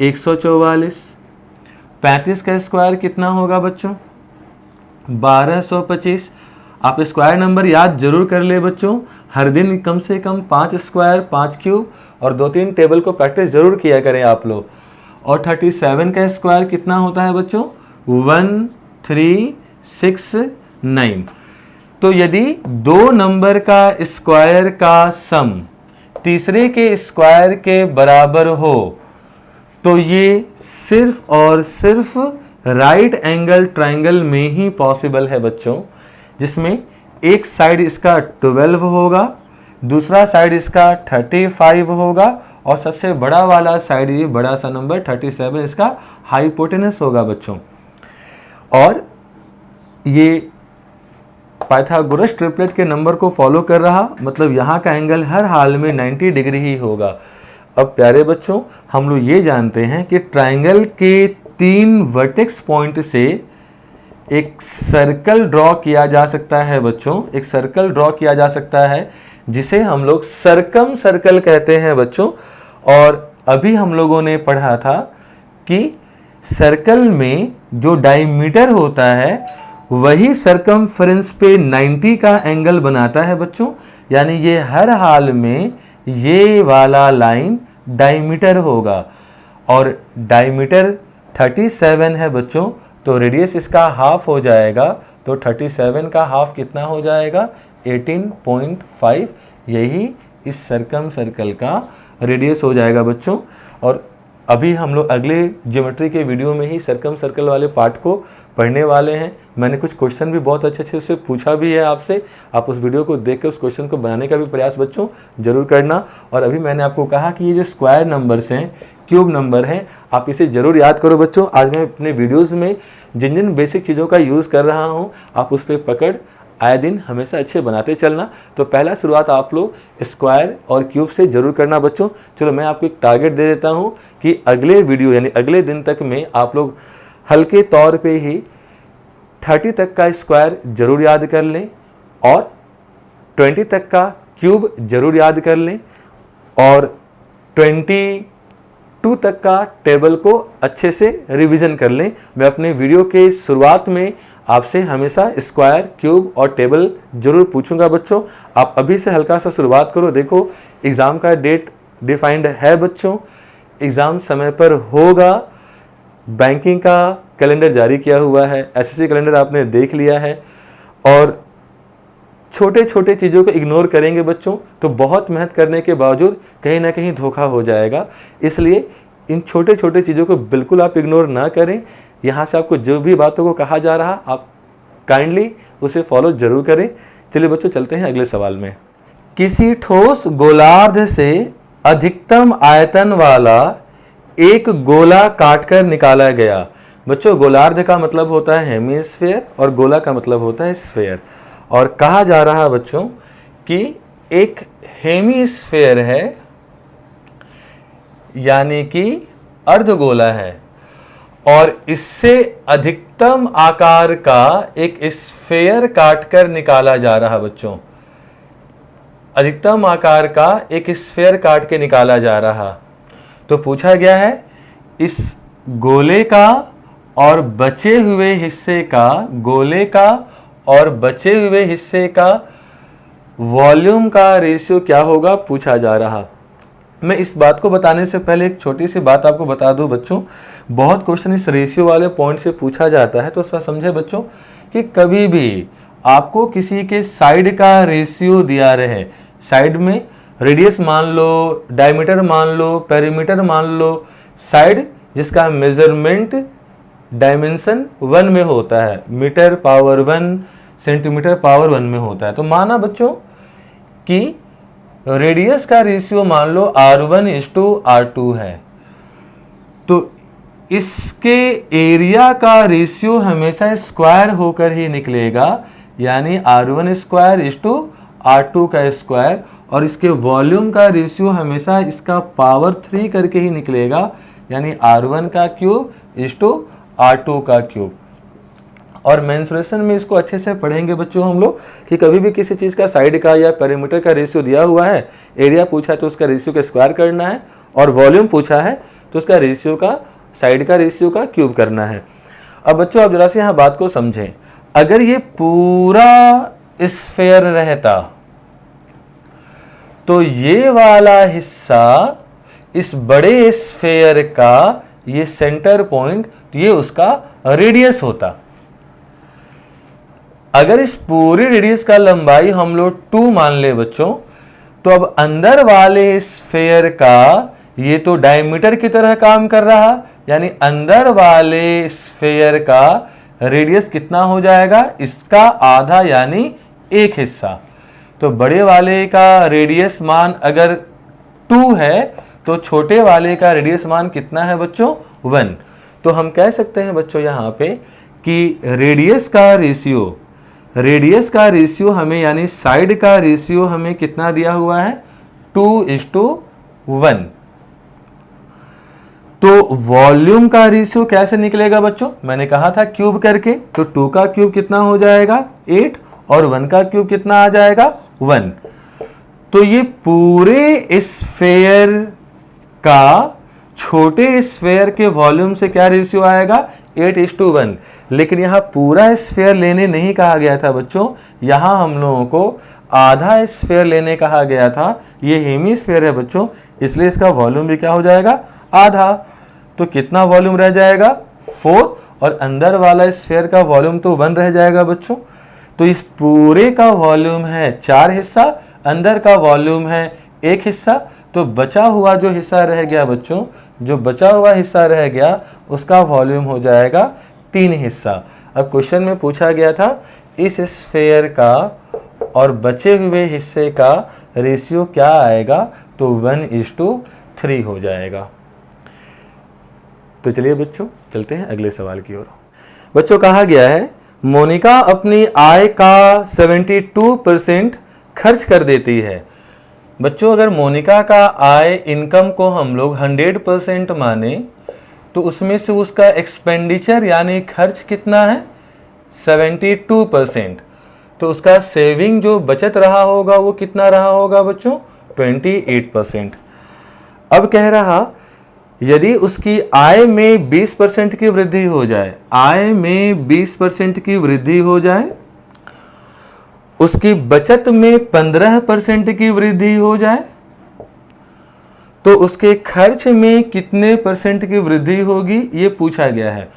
144। 35 का स्क्वायर कितना होगा बच्चों, 1225। आप स्क्वायर नंबर याद जरूर कर ले बच्चों। हर दिन कम से कम 5 स्क्वायर, 5 क्यूब और 2-3 टेबल को प्रैक्टिस जरूर किया करें आप लोग। और 37 का स्क्वायर कितना होता है बच्चों, 1369। तो यदि 2 नंबर का स्क्वायर का सम तीसरे के स्क्वायर के बराबर हो तो ये सिर्फ और सिर्फ राइट एंगल ट्रायंगल में ही पॉसिबल है बच्चों, जिसमें एक साइड इसका 12 होगा, दूसरा साइड इसका 35 होगा और सबसे बड़ा वाला साइड, ये बड़ा सा नंबर 37, इसका हाइपोटेनस होगा बच्चों। और ये पाइथागोरस ट्रिपलेट के नंबर को फॉलो कर रहा, मतलब यहाँ का एंगल हर हाल में 90 डिग्री ही होगा। अब प्यारे बच्चों हम लोग ये जानते हैं कि ट्रायंगल के 3 वर्टेक्स पॉइंट से एक सर्कल ड्रॉ किया जा सकता है बच्चों, एक सर्कल ड्रॉ किया जा सकता है जिसे हम लोग सर्कम सर्कल कहते हैं बच्चों। और अभी हम लोगों ने पढ़ा था कि सर्कल में जो डायमीटर होता है वही सरकमफ्रेंस पे 90 का एंगल बनाता है बच्चों। यानी ये हर हाल में ये वाला लाइन डायमीटर होगा और डायमीटर 37 है बच्चों, तो रेडियस इसका हाफ हो जाएगा। तो 37 का हाफ कितना हो जाएगा, 18.5। यही इस सर्कम सर्कल का रेडियस हो जाएगा बच्चों। और अभी हम लोग अगले ज्योमेट्री के वीडियो में ही सर्कम सर्कल वाले पार्ट को पढ़ने वाले हैं। मैंने कुछ क्वेश्चन भी बहुत अच्छे से उससे पूछा भी है आपसे। आप उस वीडियो को देख कर उस क्वेश्चन को बनाने का भी प्रयास बच्चों जरूर करना। और अभी मैंने आपको कहा कि ये जो स्क्वायर नंबर्स हैं, क्यूब नंबर हैं, आप इसे जरूर याद करो बच्चों। आज मैं अपने वीडियोज़ में जिन जिन बेसिक चीज़ों का यूज़ कर रहा हूँ, आप उस पर पकड़ आए दिन हमेशा अच्छे बनाते चलना। तो पहला शुरुआत आप लोग स्क्वायर और क्यूब से जरूर करना बच्चों। चलो मैं आपको एक टारगेट दे देता हूं कि अगले वीडियो यानी अगले दिन तक में आप लोग हल्के तौर पे ही 30 तक का स्क्वायर जरूर याद कर लें और 20 तक का क्यूब जरूर याद कर लें और 20 2 तक का टेबल को अच्छे से रिवीजन कर लें। मैं अपने वीडियो के शुरुआत में आपसे हमेशा स्क्वायर, क्यूब और टेबल जरूर पूछूंगा बच्चों। आप अभी से हल्का सा शुरुआत करो। देखो एग्ज़ाम का डेट डिफाइंड है बच्चों, एग्ज़ाम समय पर होगा। बैंकिंग का कैलेंडर जारी किया हुआ है, एसएससी कैलेंडर आपने देख लिया है, और छोटे छोटे चीज़ों को इग्नोर करेंगे बच्चों तो बहुत मेहनत करने के बावजूद कहीं ना कहीं धोखा हो जाएगा। इसलिए इन छोटे छोटे चीज़ों को बिल्कुल आप इग्नोर ना करें। यहाँ से आपको जो भी बातों को कहा जा रहा आप काइंडली उसे फॉलो जरूर करें। चलिए बच्चों चलते हैं अगले सवाल में। किसी ठोस गोलार्ध से अधिकतम आयतन वाला एक गोला काटकर निकाला गया। बच्चों गोलार्ध का मतलब होता है हेमीस्फीयर और गोला का मतलब होता है स्फीयर। और कहा जा रहा है बच्चों कि एक हेमीस्फीयर है यानी कि अर्धगोला है, और इससे अधिकतम आकार का एक स्फीयर काटकर निकाला जा रहा है बच्चों। अधिकतम आकार का एक स्फीयर काट के निकाला जा रहा। तो पूछा गया है इस गोले का और बचे हुए हिस्से का, गोले का और बचे हुए हिस्से का वॉल्यूम का रेशियो क्या होगा, पूछा जा रहा। मैं इस बात को बताने से पहले एक छोटी सी बात आपको बता दूं बच्चों, बहुत क्वेश्चन इस रेशियो वाले पॉइंट से पूछा जाता है। तो समझे बच्चों कि कभी भी आपको किसी के साइड का रेशियो दिया रहे, साइड में रेडियस मान लो, डायमीटर मान लो, पेरीमीटर मान लो, साइड जिसका मेजरमेंट डायमेंशन 1 में होता है, मीटर पावर 1, सेंटीमीटर पावर 1 में होता है। तो माना बच्चों कि रेडियस का रेशियो मान लो R1:R2 है, तो इसके एरिया का रेशियो हमेशा स्क्वायर होकर ही निकलेगा, यानी R1² का स्क्वायर, और इसके वॉल्यूम का रेशियो हमेशा इसका पावर 3 करके ही निकलेगा, यानी R1³ का क्यूब। और मेंसुरेशन में इसको अच्छे से पढ़ेंगे बच्चों हम लोग कि कभी भी किसी चीज़ का साइड का या पेरीमीटर का रेशियो दिया हुआ है, एरिया पूछा है तो उसका रेशियो का स्क्वायर करना है, और वॉल्यूम पूछा है तो उसका रेशियो का, साइड का रेशियो का क्यूब करना है। अब बच्चों आप जरा से यहाँ बात को समझें, अगर ये पूरा स्फीयर रहता तो ये वाला हिस्सा इस बड़े स्फीयर का ये सेंटर पॉइंट, ये उसका रेडियस होता। अगर इस पूरी रेडियस का लंबाई हम लोग 2 मान ले बच्चों, तो अब अंदर वाले स्फीयर का ये तो डायमीटर की तरह काम कर रहा, यानी अंदर वाले स्फीयर का रेडियस कितना हो जाएगा, इसका आधा यानी 1 हिस्सा। तो बड़े वाले का रेडियस मान अगर 2 है तो छोटे वाले का रेडियस मान कितना है बच्चों, 1। तो हम कह सकते हैं बच्चों यहाँ पे कि रेडियस का रेशियो हमें, यानी साइड का रेशियो हमें कितना दिया हुआ है, 2:1। तो वॉल्यूम का रेशियो कैसे निकलेगा बच्चों, मैंने कहा था क्यूब करके, तो 2 का क्यूब कितना हो जाएगा 8, और 1 का क्यूब कितना आ जाएगा 1। तो ये पूरे स्फीयर का छोटे स्फीयर के वॉल्यूम से क्या रेशियो आएगा, 8:1। लेकिन यहाँ पूरा स्फीयर लेने नहीं कहा गया था बच्चों, यहाँ हम लोगों को आधा स्फीयर लेने कहा गया था। ये हेमीस्फीयर है बच्चों, इसलिए इसका वॉल्यूम भी क्या हो जाएगा, आधा। तो कितना वॉल्यूम रह जाएगा, 4, और अंदर वाला स्फीयर का वॉल्यूम तो 1 रह जाएगा बच्चों। तो इस पूरे का वॉल्यूम है 4 हिस्सा, अंदर का वॉल्यूम है 1 हिस्सा। तो बचा हुआ जो हिस्सा रह गया बच्चों, जो बचा हुआ हिस्सा रह गया उसका वॉल्यूम हो जाएगा 3 हिस्सा। अब क्वेश्चन में पूछा गया था इस स्फीयर का और बचे हुए हिस्से का रेशियो क्या आएगा, तो 1:3 हो जाएगा। तो चलिए बच्चों चलते हैं अगले सवाल की ओर। बच्चों कहा गया है मोनिका अपनी आय का 72% खर्च कर देती है। बच्चों अगर मोनिका का आय इनकम को हम लोग 100% माने तो उसमें से उसका एक्सपेंडिचर यानी खर्च कितना है, 72%। तो उसका सेविंग जो बचत रहा होगा वो कितना रहा होगा बच्चों, 28%। अब कह रहा यदि उसकी आय में 20% की वृद्धि हो जाए, आय में 20% की वृद्धि हो जाए, उसकी बचत में 15% की वृद्धि हो जाए, तो उसके खर्च में कितने % की वृद्धि होगी, ये पूछा गया है।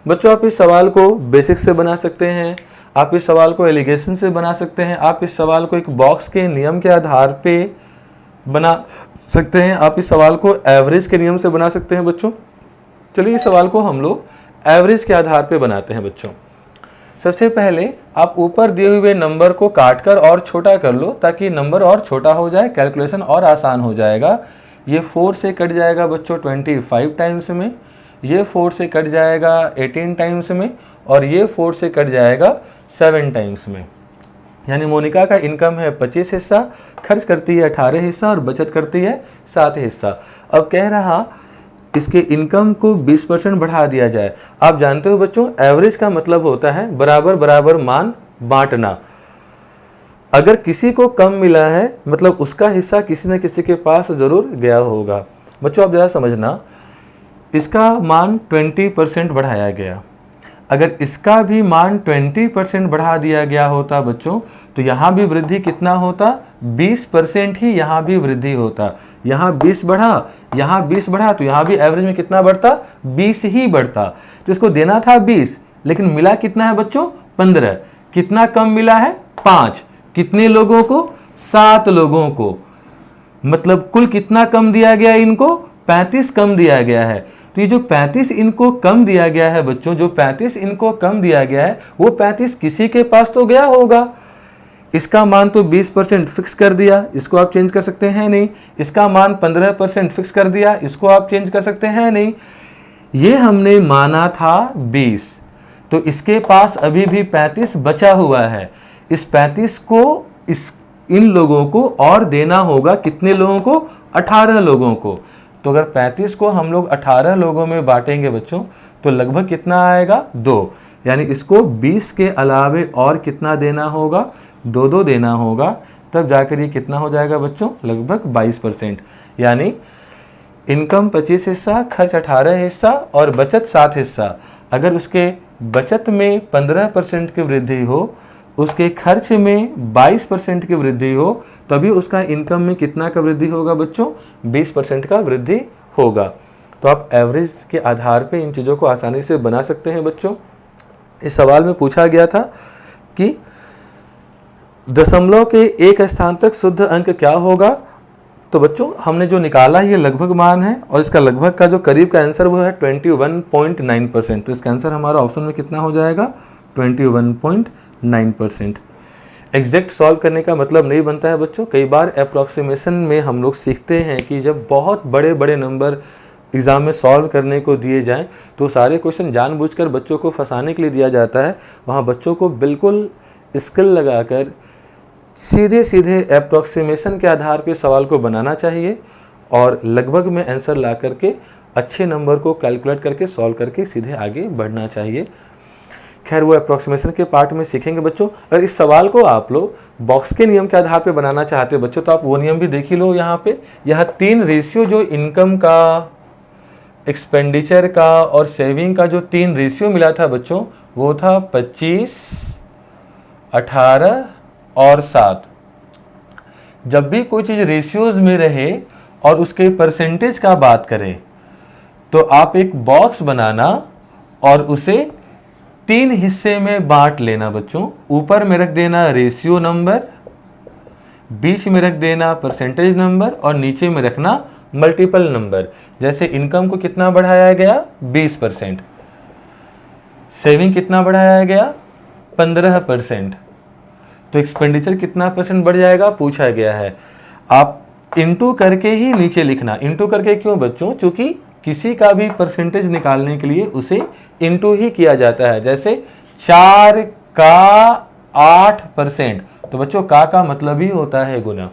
बच्चों आप इस सवाल को बेसिक से बना सकते हैं, आप इस सवाल को एलिगेशन से बना सकते हैं, आप इस सवाल को एक बॉक्स के नियम के आधार पे बना सकते हैं, आप इस सवाल को एवरेज के नियम से बना सकते हैं बच्चों। चलिए इस सवाल को हम लोग एवरेज के आधार पे बनाते हैं बच्चों। सबसे पहले आप ऊपर दिए हुए नंबर को काटकर और छोटा कर लो ताकि नंबर और छोटा हो जाए, कैलकुलेशन और आसान हो जाएगा। ये 4 से कट जाएगा बच्चों 25 टाइम्स में, ये 4 से कट जाएगा 18 टाइम्स में, और ये 4 से कट जाएगा 7 टाइम्स में। यानी मोनिका का इनकम है 25 हिस्सा, खर्च करती है 18 हिस्सा और बचत करती है 7 हिस्सा। अब कह रहा इसके इनकम को 20% बढ़ा दिया जाए। आप जानते हो बच्चों एवरेज का मतलब होता है बराबर बराबर मान बांटना। अगर किसी को कम मिला है मतलब उसका हिस्सा किसी न किसी के पास ज़रूर गया होगा। बच्चों आप ज़रा समझना, इसका मान 20% बढ़ाया गया, अगर इसका भी मान 20% बढ़ा दिया गया होता बच्चों तो यहाँ भी वृद्धि कितना होता, 20% ही यहाँ भी वृद्धि होता। यहाँ 20 बढ़ा, यहाँ 20 बढ़ा, तो यहाँ भी एवरेज में कितना बढ़ता, 20 ही बढ़ता। तो इसको देना था 20, लेकिन मिला कितना है बच्चों, 15। कितना कम मिला है, 5। कितने लोगों को, 7 लोगों को। मतलब कुल कितना कम दिया गया इनको, 35 कम दिया गया है। तो ये जो 35 इनको कम दिया गया है बच्चों, जो 35 इनको कम दिया गया है वो 35 किसी के पास तो गया होगा। इसका मान तो 20% फिक्स कर दिया, इसको आप चेंज कर सकते हैं नहीं। इसका मान 15% फिक्स कर दिया, इसको आप चेंज कर सकते हैं नहीं। ये हमने माना था 20, तो इसके पास अभी भी 35 बचा हुआ है। इस 35 को इन लोगों को और देना होगा, कितने लोगों को, 18 लोगों को। तो अगर 35 को हम लोग 18 लोगों में बांटेंगे बच्चों तो लगभग कितना आएगा, 2। यानी इसको 20 के अलावे और कितना देना होगा, 2 देना होगा, तब जाकर ये कितना हो जाएगा बच्चों, लगभग 22%। यानी इनकम 25 हिस्सा, खर्च 18 हिस्सा और बचत 7 हिस्सा। अगर उसके बचत में 15% की वृद्धि हो, उसके खर्च में 22% की वृद्धि हो, तभी उसका इनकम में कितना का वृद्धि होगा बच्चों, 20% का वृद्धि होगा। तो आप एवरेज के आधार पे इन चीज़ों को आसानी से बना सकते हैं बच्चों। इस सवाल में पूछा गया था कि दशमलव के एक स्थान तक शुद्ध अंक क्या होगा। तो बच्चों हमने जो निकाला ये लगभग मान है और इसका लगभग का जो करीब का आंसर वो है 21.9%। तो इसका आंसर हमारा ऑप्शन में कितना हो जाएगा, 21.9%। एग्जैक्ट सॉल्व करने का मतलब नहीं बनता है बच्चों। कई बार अप्रॉक्सीमेशन में हम लोग सीखते हैं कि जब बहुत बड़े बड़े नंबर एग्ज़ाम में सॉल्व करने को दिए जाएं तो सारे क्वेश्चन जानबूझकर बच्चों को फंसाने के लिए दिया जाता है। वहाँ बच्चों को बिल्कुल स्किल लगाकर सीधे सीधे अप्रॉक्सीमेशन के आधार पर सवाल को बनाना चाहिए और लगभग में आंसर ला करके अच्छे नंबर को कैलकुलेट करके सॉल्व करके सीधे आगे बढ़ना चाहिए। खैर वो अप्रॉक्सीमेशन के पार्ट में सीखेंगे बच्चों। अगर इस सवाल को आप लोग बॉक्स के नियम के आधार पे बनाना चाहते हो बच्चों तो आप वो नियम भी देख ही लो। यहाँ पे 3 रेशियो जो इनकम का, एक्सपेंडिचर का और सेविंग का जो 3 रेशियो मिला था बच्चों वो था 25, 18 और 7। जब भी कोई चीज़ रेशियोज में रहे और उसके परसेंटेज का बात करें तो आप एक बॉक्स बनाना और उसे 3 हिस्से में बांट लेना बच्चों। ऊपर में रख देना रेशियो नंबर, बीच में रख देना परसेंटेज नंबर और नीचे में रखना मल्टीपल नंबर। जैसे इनकम को कितना बढ़ाया गया, 20%। सेविंग कितना बढ़ाया गया, 15%। तो एक्सपेंडिचर कितना % बढ़ जाएगा पूछा गया है। आप इंटू करके ही नीचे लिखना। इंटू करके क्यों बच्चों, चूंकि किसी का भी परसेंटेज निकालने के लिए उसे इंटू ही किया जाता है। जैसे 4 का 8%, तो बच्चों का मतलब ही होता है गुना,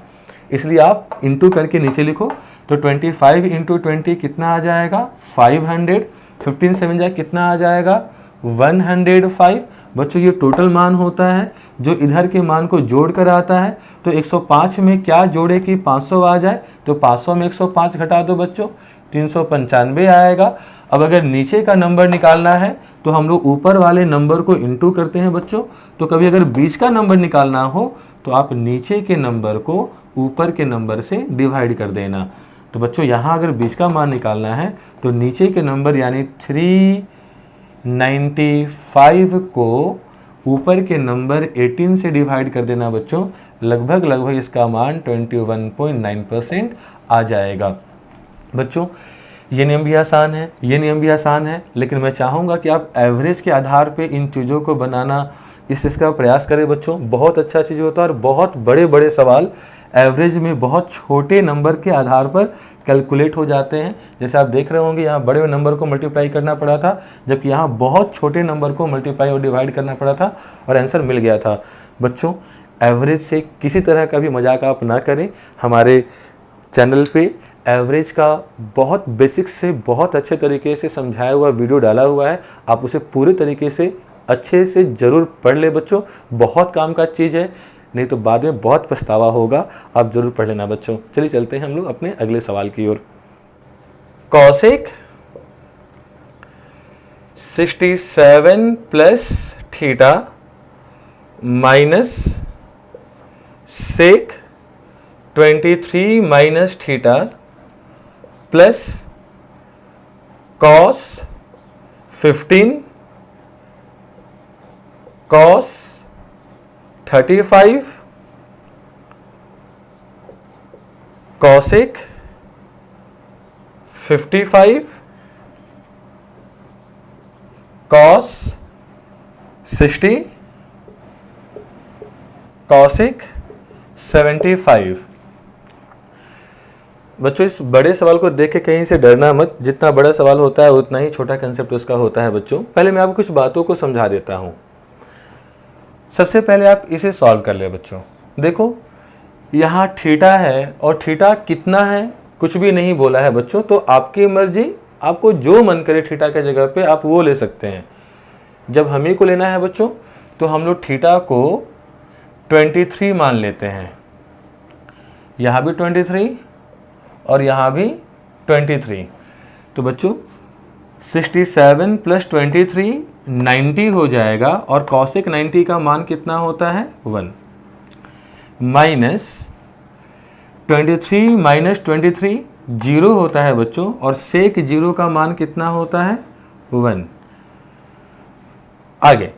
इसलिए आप इंटू करके नीचे लिखो। तो 25 इंटू 20 कितना आ जाएगा, 500। 15 7 जा कितना आ जाएगा, 105। बच्चों ये टोटल मान होता है जो इधर के मान को जोड़ कर आता है। तो 105 में क्या जोड़े कि 500 आ जाए, तो 500 में 105 घटा दो बच्चों, 395 आएगा। अब अगर नीचे का नंबर निकालना है तो हम लोग ऊपर वाले नंबर को इंटू करते हैं बच्चों। तो कभी अगर बीच का नंबर निकालना हो तो आप नीचे के नंबर को ऊपर के नंबर से डिवाइड कर देना। तो बच्चों यहाँ अगर बीच का मान निकालना है तो नीचे के नंबर यानी 395 को ऊपर के नंबर 18 से डिवाइड कर देना बच्चों। लगभग इसका मान 21.9% आ जाएगा। बच्चों ये नियम भी आसान है, ये नियम भी आसान है, लेकिन मैं चाहूँगा कि आप एवरेज के आधार पे इन चीज़ों को बनाना इसका प्रयास करें बच्चों। बहुत अच्छा चीज़ होता है और बहुत बड़े बड़े सवाल एवरेज में बहुत छोटे नंबर के आधार पर कैलकुलेट हो जाते हैं। जैसे आप देख रहे होंगे यहाँ बड़े नंबर को मल्टीप्लाई करना पड़ा था, जबकि यहाँ बहुत छोटे नंबर को मल्टीप्लाई और डिवाइड करना पड़ा था और आंसर मिल गया था। बच्चों एवरेज से किसी तरह का भी मजाक आप ना करें। हमारे चैनल पे एवरेज का बहुत बेसिक से बहुत अच्छे तरीके से समझाया हुआ वीडियो डाला हुआ है, आप उसे पूरे तरीके से अच्छे से ज़रूर पढ़ ले बच्चों। बहुत काम का चीज़ है, नहीं तो बाद में बहुत पछतावा होगा। आप ज़रूर पढ़ लेना बच्चों। चलिए चलते हैं हम लोग अपने अगले सवाल की ओर। Cosec 67 plus theta minus sec 23 minus theta plus cos 15 cos 35 cosec 55 cos 60 cosec 75। बच्चों इस बड़े सवाल को देख के कहीं से डरना मत। जितना बड़ा सवाल होता है उतना ही छोटा कंसेप्ट उसका होता है बच्चों। पहले मैं आपको कुछ बातों को समझा देता हूँ। सबसे पहले आप इसे सॉल्व कर ले बच्चों। देखो यहाँ थीटा है और थीटा कितना है कुछ भी नहीं बोला है बच्चों, तो आपकी मर्जी, आपको जो मन करे थीटा के जगह पे आप वो ले सकते हैं। जब हम ही को लेना है बच्चों तो हम लोग थीटा को 23 मान लेते हैं। यहाँ भी 23 और यहाँ भी 23। तो बच्चों 67 प्लस 23 90 हो जाएगा और कॉसेक 90 का मान कितना होता है 1 माइनस 23 माइनस 23 0 होता है बच्चों और सेक 0 का मान कितना होता है 1। आगे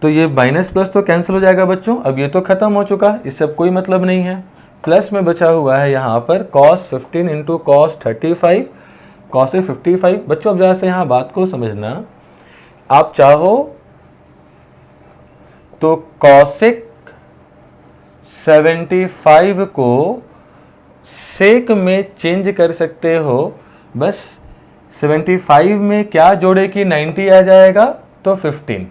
तो ये माइनस प्लस तो कैंसिल हो जाएगा बच्चों। अब ये तो खत्म हो चुका, इससे अब कोई मतलब नहीं है। प्लस में बचा हुआ है यहाँ पर cos 15 इंटू कॉस 35 कॉस 55। बच्चों अब जरा से यहाँ बात को समझना, आप चाहो तो कॉसेक 75 को सेक में चेंज कर सकते हो। बस 75 में क्या जोड़े कि 90 आ जाएगा तो 15।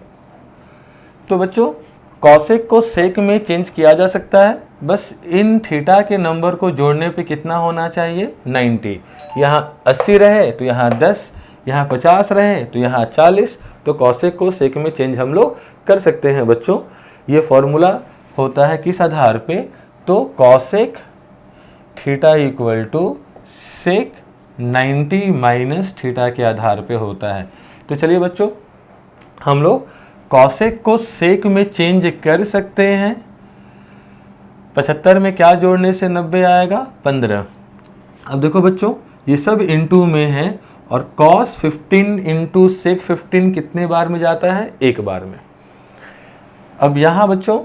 तो बच्चों कॉसेक को सेक में चेंज किया जा सकता है। बस इन थीटा के नंबर को जोड़ने पे कितना होना चाहिए 90। यहाँ 80 रहे तो यहाँ 10, यहाँ 50 रहे तो यहाँ 40। तो कॉसेक को सेक में चेंज हम लोग कर सकते हैं बच्चों। ये फॉर्मूला होता है किस आधार पे, तो cosec theta equal to sec 90 minus theta के आधार पे होता है। तो चलिए बच्चों हम लोग कॉसेक को सेक में चेंज कर सकते हैं। 75 में क्या जोड़ने से 90 आएगा 15। अब देखो बच्चों ये सब इनटू में है और कॉस 15 इंटू सेक 15 कितने बार में जाता है, एक बार में। अब यहाँ बच्चों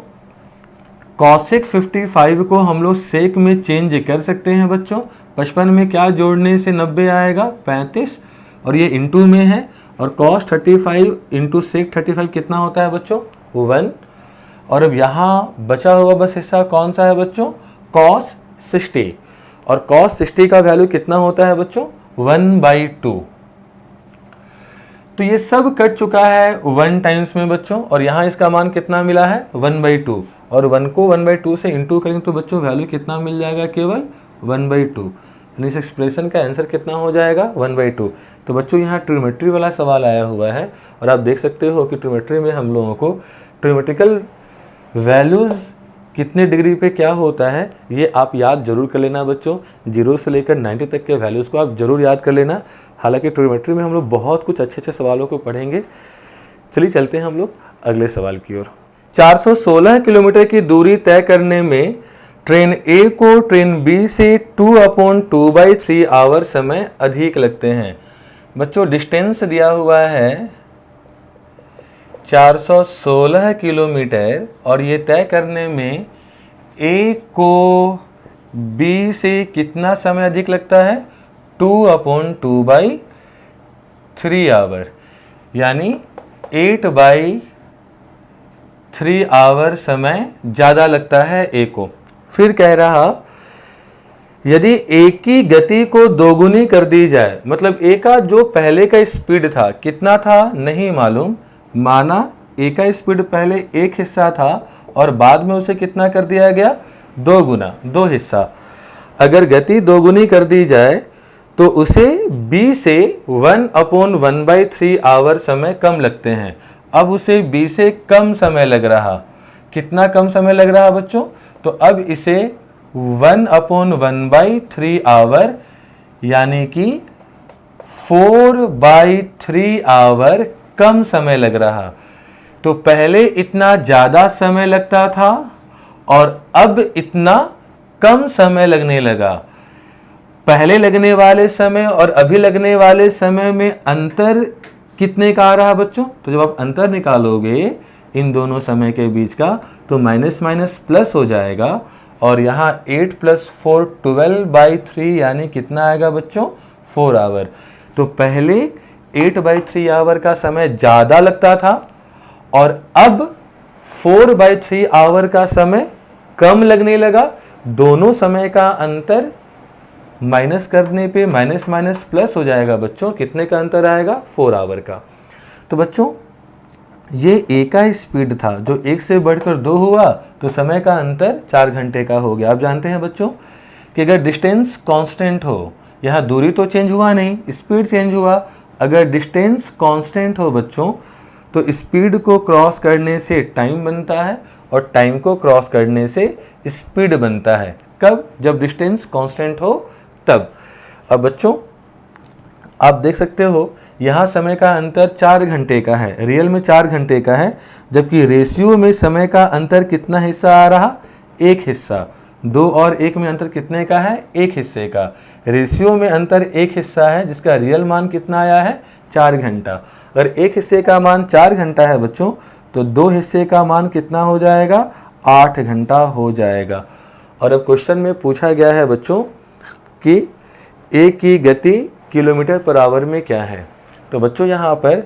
कॉसेक 55 को हम लोग सेक में चेंज कर सकते हैं बच्चों। 55 में क्या जोड़ने से 90 आएगा 35 और ये इनटू में है और कॉस 35 इंटू सेक 35 कितना होता है बच्चों 1। और अब यहाँ बचा हुआ बस हिस्सा कौन सा है बच्चों, कॉस 60 और कॉस 60 का वैल्यू कितना होता है बच्चों 1/2। तो ये सब कट चुका है 1 टाइम्स में बच्चों और यहाँ इसका मान कितना मिला है 1/2 और 1 को 1/2 से इंटू करेंगे तो बच्चों वैल्यू कितना मिल जाएगा केवल 1/2। यानी इस एक्सप्रेशन का आंसर कितना हो जाएगा 1/2। तो बच्चों यहाँ ट्रिग्नोमेट्री वाला सवाल आया हुआ है और आप देख सकते हो कि ट्रिग्नोमेट्री में हम लोगों को ट्रिग्नोमेट्रिकल वैल्यूज़ कितने डिग्री पे क्या होता है ये आप याद जरूर कर लेना बच्चों। 0 से लेकर 90 तक के वैल्यूज़ को आप जरूर याद कर लेना। हालांकि ट्रिग्नोमेट्री में हम लोग बहुत कुछ अच्छे अच्छे सवालों को पढ़ेंगे। चलिए चलते हैं हम लोग अगले सवाल की ओर। 416 किलोमीटर की दूरी तय करने में ट्रेन ए को ट्रेन बी से 2/2/3 आवर समय अधिक लगते हैं। बच्चों डिस्टेंस दिया हुआ है 416 किलोमीटर और ये तय करने में ए को बी से कितना समय अधिक लगता है 2/2/3 आवर, यानी 8/3 आवर समय ज़्यादा लगता है ए को। फिर कह रहा यदि ए की गति को दोगुनी कर दी जाए, मतलब ए का जो पहले का स्पीड था कितना था नहीं मालूम, माना ए का स्पीड पहले एक हिस्सा था और बाद में उसे कितना कर दिया गया 2 गुना, 2 हिस्सा। अगर गति दोगुनी कर दी जाए तो उसे बी से 1/1/3 आवर समय कम लगते हैं। अब उसे बी से कम समय लग रहा, कितना कम समय लग रहा बच्चों, तो अब इसे 1/1/3 आवर यानी कि 4/3 आवर कम समय लग रहा। तो पहले इतना ज़्यादा समय लगता था और अब इतना कम समय लगने लगा। पहले लगने वाले समय और अभी लगने वाले समय में अंतर कितने का आ रहा बच्चों, तो जब आप अंतर निकालोगे इन दोनों समय के बीच का तो माइनस माइनस प्लस हो जाएगा और यहाँ 8 + 4 12/3 यानी कितना आएगा बच्चों 4 आवर। तो पहले 8/3 आवर का समय ज़्यादा लगता था और अब 4/3 आवर का समय कम लगने लगा। दोनों समय का अंतर माइनस करने पे माइनस माइनस प्लस हो जाएगा बच्चों, कितने का अंतर आएगा 4 आवर का। तो बच्चों ये ए का स्पीड था जो 1 से बढ़कर 2 हुआ तो समय का अंतर 4 घंटे का हो गया। आप जानते हैं बच्चों कि अगर डिस्टेंस कांस्टेंट हो, यहाँ दूरी तो चेंज हुआ नहीं, स्पीड चेंज हुआ। अगर डिस्टेंस कांस्टेंट हो बच्चों तो स्पीड को क्रॉस करने से टाइम बनता है और टाइम को क्रॉस करने से स्पीड बनता है। कब, जब डिस्टेंस कांस्टेंट हो तब। अब बच्चों आप देख सकते हो यहाँ समय का अंतर 4 घंटे का है, रियल में 4 घंटे का है, जबकि रेशियो में समय का अंतर कितना हिस्सा आ रहा 1 हिस्सा। 2 और 1 में अंतर कितने का है 1 हिस्से का। रेशियो में अंतर 1 हिस्सा है जिसका रियल मान कितना आया है 4 घंटा। अगर 1 हिस्से का मान 4 घंटा है बच्चों तो 2 हिस्से का मान कितना हो जाएगा 8 घंटा हो जाएगा। और अब क्वेश्चन में पूछा गया है बच्चों कि ए की गति किलोमीटर पर आवर में क्या है। तो बच्चों यहाँ पर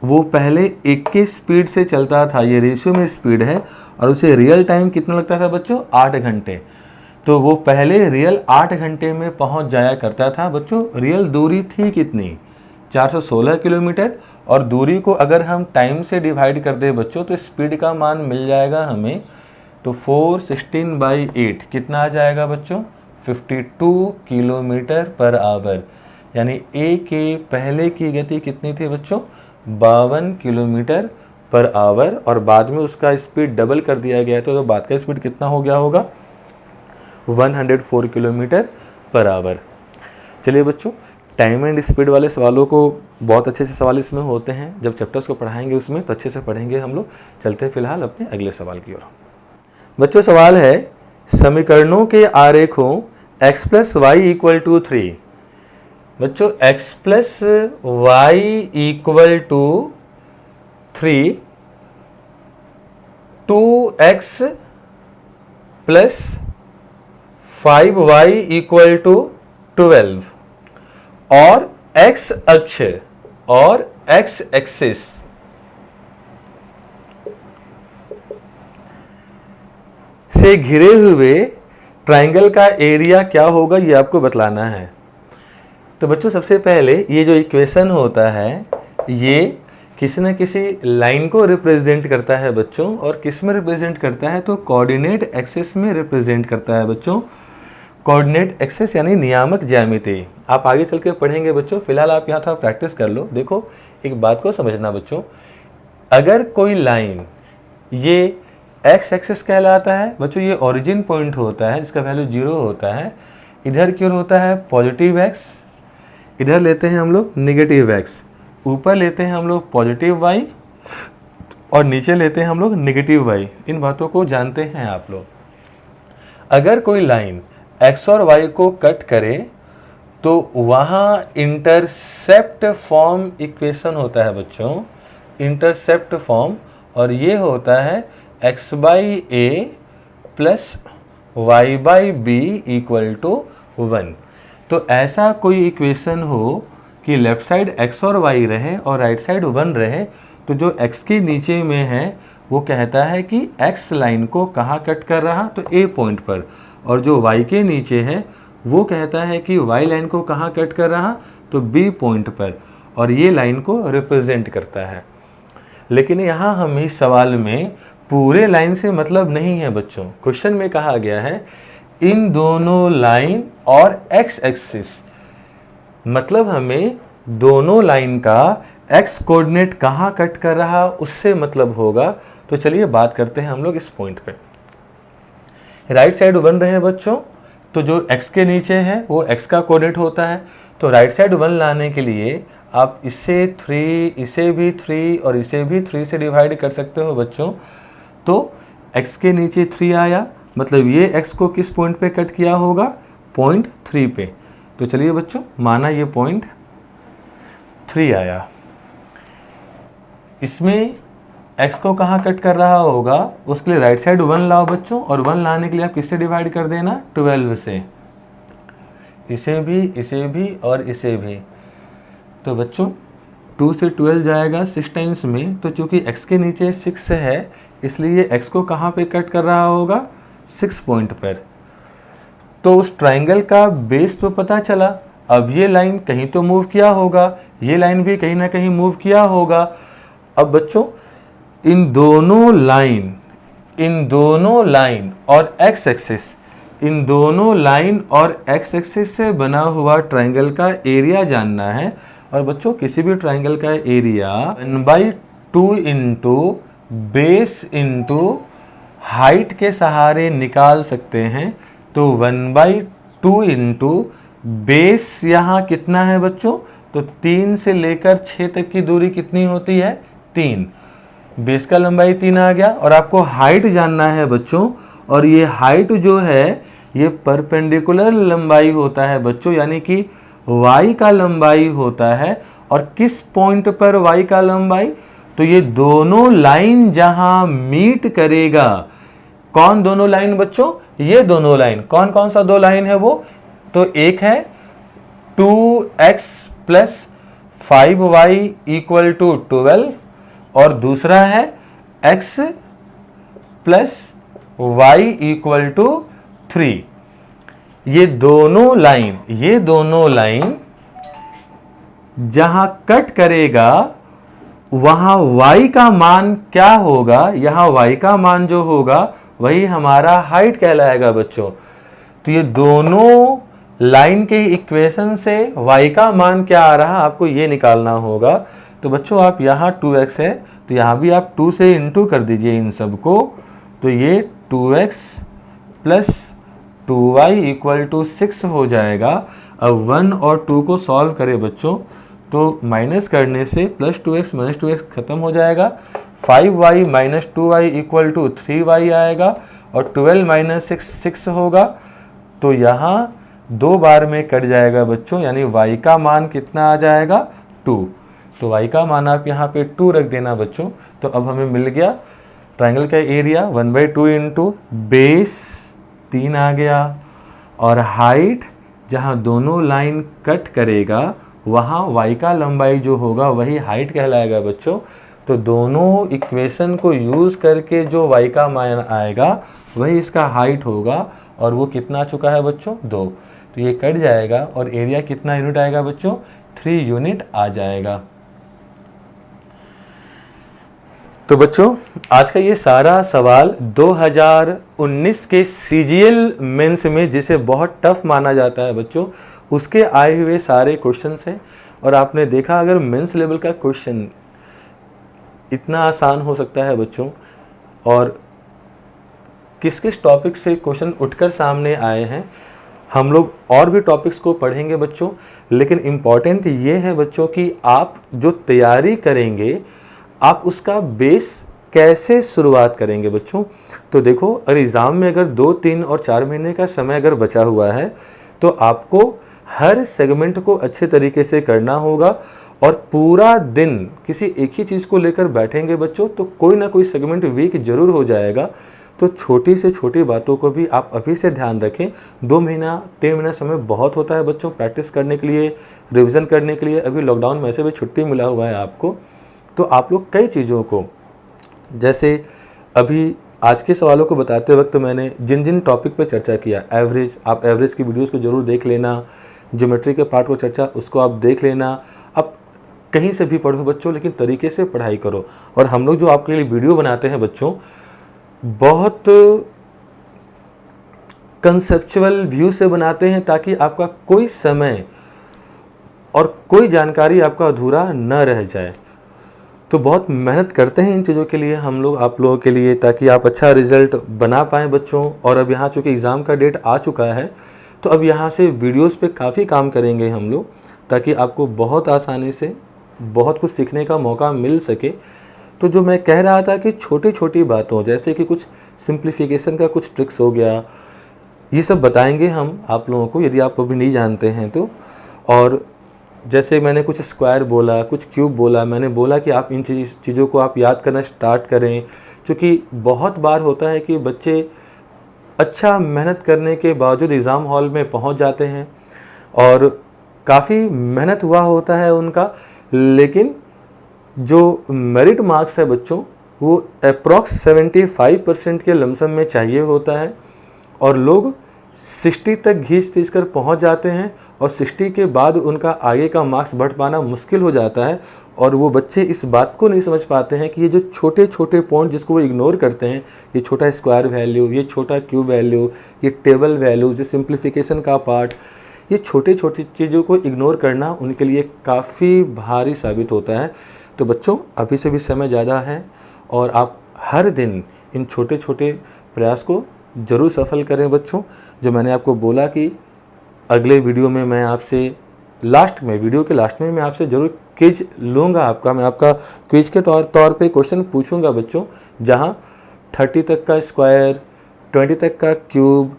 वो पहले 1 की स्पीड से चलता था, ये रेशियो में स्पीड है, और उसे रियल टाइम कितना लगता था बच्चों 8 घंटे। तो वो पहले रियल 8 घंटे में पहुँच जाया करता था। बच्चों रियल दूरी थी कितनी 416 किलोमीटर, और दूरी को अगर हम टाइम से डिवाइड कर दे बच्चों तो स्पीड का मान मिल जाएगा हमें, तो 416/8 कितना आ जाएगा बच्चों 52 किलोमीटर पर आवर। यानी ए के पहले की गति कितनी थी बच्चों 52 किलोमीटर पर आवर, और बाद में उसका स्पीड डबल कर दिया गया तो बाद का स्पीड कितना हो गया होगा 104 किलोमीटर पर आवर। चलिए बच्चों टाइम एंड स्पीड वाले सवालों को बहुत अच्छे से सवाल इसमें होते हैं, जब चैप्टर्स को पढ़ाएंगे उसमें तो अच्छे से पढ़ेंगे हम लोग। चलते हैं फिलहाल अपने अगले सवाल की ओर। बच्चों सवाल है समीकरणों के आरेखों x + y = 3। बच्चों x + y = 3, 2x + 5y = 12 और x अक्ष और x एक्सिस से घिरे हुए ट्राइंगल का एरिया क्या होगा ये आपको बतलाना है। तो बच्चों सबसे पहले ये जो इक्वेशन होता है ये किसी न किसी लाइन को रिप्रेजेंट करता है बच्चों, और किस में रिप्रेजेंट करता है तो कोऑर्डिनेट एक्सिस में रिप्रेजेंट करता है बच्चों। कोऑर्डिनेट एक्सिस यानी नियामक ज्यामिति आप आगे चल के पढ़ेंगे बच्चों, फिलहाल आप यहाँ थोड़ा प्रैक्टिस कर लो। देखो एक बात को समझना बच्चों, अगर कोई लाइन ये एक्स एक्सिस कहलाता है बच्चों, ये ओरिजिन पॉइंट होता है जिसका वैल्यू 0 होता है। इधर की ओर होता है पॉजिटिव एक्स, इधर लेते हैं हम लोग निगेटिव एक्स, ऊपर लेते हैं हम लोग पॉजिटिव वाई और नीचे लेते हैं हम लोग निगेटिव वाई। इन बातों को जानते हैं आप लोग। अगर कोई लाइन एक्स और वाई को कट करे तो वहाँ इंटरसेप्ट फॉर्म इक्वेशन होता है बच्चों, इंटरसेप्ट फॉर्म, और ये होता है X by A plus Y by B equal to 1। तो ऐसा कोई इक्वेशन हो कि लेफ्ट साइड x और y रहे और राइट साइड 1 रहे, तो जो x के नीचे में है वो कहता है कि x लाइन को कहाँ कट कर रहा, तो A पॉइंट पर, और जो y के नीचे है वो कहता है कि y लाइन को कहाँ कट कर रहा, तो B पॉइंट पर, और ये लाइन को रिप्रेजेंट करता है। लेकिन यहाँ हम इस सवाल में पूरे लाइन से मतलब नहीं है बच्चों। क्वेश्चन में कहा गया है इन दोनों लाइन और x एक्सिस, मतलब हमें दोनों लाइन का x कोऑर्डिनेट कहाँ कट कर रहा उससे मतलब होगा। तो चलिए बात करते हैं हम लोग इस पॉइंट पे। राइट साइड 1 रहे बच्चों, तो जो x के नीचे है वो x का कोऑर्डिनेट होता है। तो राइट साइड 1 लाने के लिए आप इसे 3, इसे भी 3 और इसे भी 3 से डिवाइड कर सकते हो बच्चों। तो x के नीचे 3 आया, मतलब ये x को किस पॉइंट पे कट किया होगा, पॉइंट 3 पे। तो चलिए बच्चों माना ये पॉइंट 3 आया, इसमें x को कहाँ कट कर रहा होगा, उसके लिए राइट साइड 1 लाओ बच्चों, और 1 लाने के लिए आप किससे डिवाइड कर देना, 12 से, इसे भी और इसे भी। तो बच्चों 2 से 12 जाएगा 6 टाइम्स में, तो चूंकि x के नीचे 6 है इसलिए x को कहाँ पे कट कर रहा होगा, 6 पॉइंट पर। तो उस ट्राइंगल का बेस तो पता चला। अब ये लाइन कहीं तो मूव किया होगा, ये लाइन भी कहीं ना कहीं मूव किया होगा। अब बच्चों इन दोनों लाइन और x एक्सिस, इन दोनों लाइन और x एक्सिस से बना हुआ ट्राइंगल का एरिया जानना है। और बच्चों किसी भी ट्राइंगल का area 1/2 into base into height के सहारे निकाल सकते हैं। तो 1/2 इंटू बेस यहाँ कितना है बच्चों, तो 3 से लेकर 6 तक की दूरी कितनी होती है, 3। बेस का लंबाई 3 आ गया, और आपको हाइट जानना है बच्चों, और ये हाइट जो है ये परपेंडिकुलर लंबाई होता है बच्चों, यानी कि y का लंबाई होता है। और किस पॉइंट पर y का लंबाई, तो ये दोनों लाइन जहां मीट करेगा, कौन दोनों लाइन बच्चों, ये दोनों लाइन, कौन कौन सा दो लाइन है वो, तो एक है 2x plus 5y equal to 12, और दूसरा है x plus y equal to 3। ये दोनों लाइन जहां कट करेगा वहां y का मान क्या होगा, यहां y का मान जो होगा वही हमारा हाइट कहलाएगा बच्चों। तो ये दोनों लाइन के इक्वेशन से y का मान क्या आ रहा आपको ये निकालना होगा। तो बच्चों आप यहाँ 2x है तो यहाँ भी आप 2 से इंटू कर दीजिए इन सब को, तो ये 2x plus 2y equal to 6 हो जाएगा। अब 1 और 2 को सॉल्व करें बच्चों, तो माइनस करने से प्लस 2x माइनस 2x खत्म हो जाएगा। 5y minus 2y equal to 3y आएगा, और 12 माइनस 6 होगा। तो यहाँ 2 बार में कट जाएगा बच्चों, यानी y का मान कितना आ जाएगा, 2। तो y का मान आप यहाँ पे 2 रख देना बच्चों। तो अब हमें मिल गया ट्राइंगल का एरिया 1/2 इंटू बेस 3 आ गया, और हाइट जहाँ दोनों लाइन कट करेगा वहाँ y का लंबाई जो होगा वही हाइट कहलाएगा बच्चों। तो दोनों इक्वेशन को यूज़ करके जो y का मान आएगा वही इसका हाइट होगा, और वो कितना आ चुका है बच्चों, 2। तो ये कट जाएगा और एरिया कितना यूनिट आएगा बच्चों, 3 यूनिट आ जाएगा। तो बच्चों आज का ये सारा सवाल 2019 के CGL मेंस में, जिसे बहुत टफ माना जाता है बच्चों, उसके आए हुए सारे क्वेश्चंस हैं। और आपने देखा अगर मेंस लेवल का क्वेश्चन इतना आसान हो सकता है बच्चों, और किस किस टॉपिक से क्वेश्चन उठकर सामने आए हैं। हम लोग और भी टॉपिक्स को पढ़ेंगे बच्चों, लेकिन इम्पॉर्टेंट ये है बच्चों कि आप जो तैयारी करेंगे आप उसका बेस कैसे शुरुआत करेंगे बच्चों। तो देखो, अगर एग्ज़ाम में अगर 2, 3 और 4 महीने का समय अगर बचा हुआ है तो आपको हर सेगमेंट को अच्छे तरीके से करना होगा और पूरा दिन किसी एक ही चीज़ को लेकर बैठेंगे बच्चों तो कोई ना कोई सेगमेंट वीक जरूर हो जाएगा। तो छोटी से छोटी बातों को भी आप अभी से ध्यान रखें। 2 महीना 3 महीना समय बहुत होता है बच्चों प्रैक्टिस करने के लिए, रिवीजन करने के लिए। अभी लॉकडाउन में से भी छुट्टी मिला हुआ है आपको, तो आप लोग कई चीज़ों को, जैसे अभी आज के सवालों को बताते वक्त मैंने जिन जिन टॉपिक पे चर्चा किया, एवरेज, आप एवरेज की वीडियोस को जरूर देख लेना, ज्योमेट्री के पार्ट को चर्चा उसको आप देख लेना। अब कहीं से भी पढ़ो बच्चों, लेकिन तरीके से पढ़ाई करो। और हम लोग जो आपके लिए वीडियो बनाते हैं बच्चों, बहुत कंसेप्चुअल व्यू से बनाते हैं ताकि आपका कोई समय और कोई जानकारी आपका अधूरा न रह जाए। तो बहुत मेहनत करते हैं इन चीज़ों के लिए हम लोग, आप लोगों के लिए, ताकि आप अच्छा रिजल्ट बना पाएँ बच्चों। और अब यहाँ चूँकि एग्ज़ाम का डेट आ चुका है तो अब यहाँ से वीडियोस पे काफ़ी काम करेंगे हम लोग, ताकि आपको बहुत आसानी से बहुत कुछ सीखने का मौका मिल सके। तो जो मैं कह रहा था कि छोटी छोटी बातों, जैसे कि कुछ सिंप्लीफिकेशन का कुछ ट्रिक्स हो गया, ये सब बताएंगे हम आप लोगों को यदि आप अभी नहीं जानते हैं तो। और जैसे मैंने कुछ स्क्वायर बोला, कुछ क्यूब बोला, मैंने बोला कि आप इन चीज़ों को आप याद करना स्टार्ट करें, क्योंकि बहुत बार होता है कि बच्चे अच्छा मेहनत करने के बावजूद एग्ज़ाम हॉल में पहुंच जाते हैं और काफ़ी मेहनत हुआ होता है उनका, लेकिन जो मेरिट मार्क्स है बच्चों वो अप्रॉक्स 75% के लमसम में चाहिए होता है और लोग 60 तक घींच कर पहुंच जाते हैं और 60 के बाद उनका आगे का मार्क्स बढ़ पाना मुश्किल हो जाता है। और वो बच्चे इस बात को नहीं समझ पाते हैं कि ये जो छोटे छोटे पॉइंट जिसको वो इग्नोर करते हैं, ये छोटा स्क्वायर वैल्यू, ये छोटा क्यूब वैल्यू, ये टेबल वैल्यू, ये सिंप्लीफिकेशन का पार्ट, ये छोटे छोटी चीज़ों को इग्नोर करना उनके लिए काफ़ी भारी साबित होता है। तो बच्चों अभी से भी समय ज़्यादा है और आप हर दिन इन छोटे छोटे प्रयास को ज़रूर सफल करें बच्चों। जो मैंने आपको बोला कि अगले वीडियो में मैं आपसे वीडियो के लास्ट में मैं आपसे ज़रूर क्विज लूँगा आपका। मैं आपका क्विज के तौर पे क्वेश्चन पूछूंगा बच्चों, जहाँ 30 तक का स्क्वायर, 20 तक का क्यूब,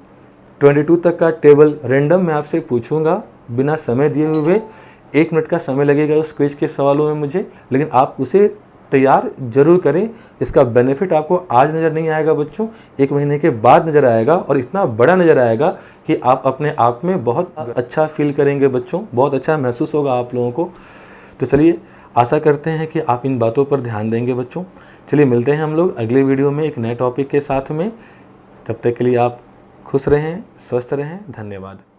22 तक का टेबल रैंडम मैं आपसे पूछूंगा बिना समय दिए हुए। 1 मिनट का समय लगेगा उस क्विज के सवालों में मुझे, लेकिन आप उसे तैयार जरूर करें। इसका बेनिफिट आपको आज नज़र नहीं आएगा बच्चों, 1 महीने के बाद नज़र आएगा और इतना बड़ा नज़र आएगा कि आप अपने आप में बहुत अच्छा फील करेंगे बच्चों, बहुत अच्छा महसूस होगा आप लोगों को। तो चलिए, आशा करते हैं कि आप इन बातों पर ध्यान देंगे बच्चों। चलिए मिलते हैं हम लोग अगले वीडियो में एक नए टॉपिक के साथ में। तब तक के लिए आप खुश रहें, स्वस्थ रहें। धन्यवाद।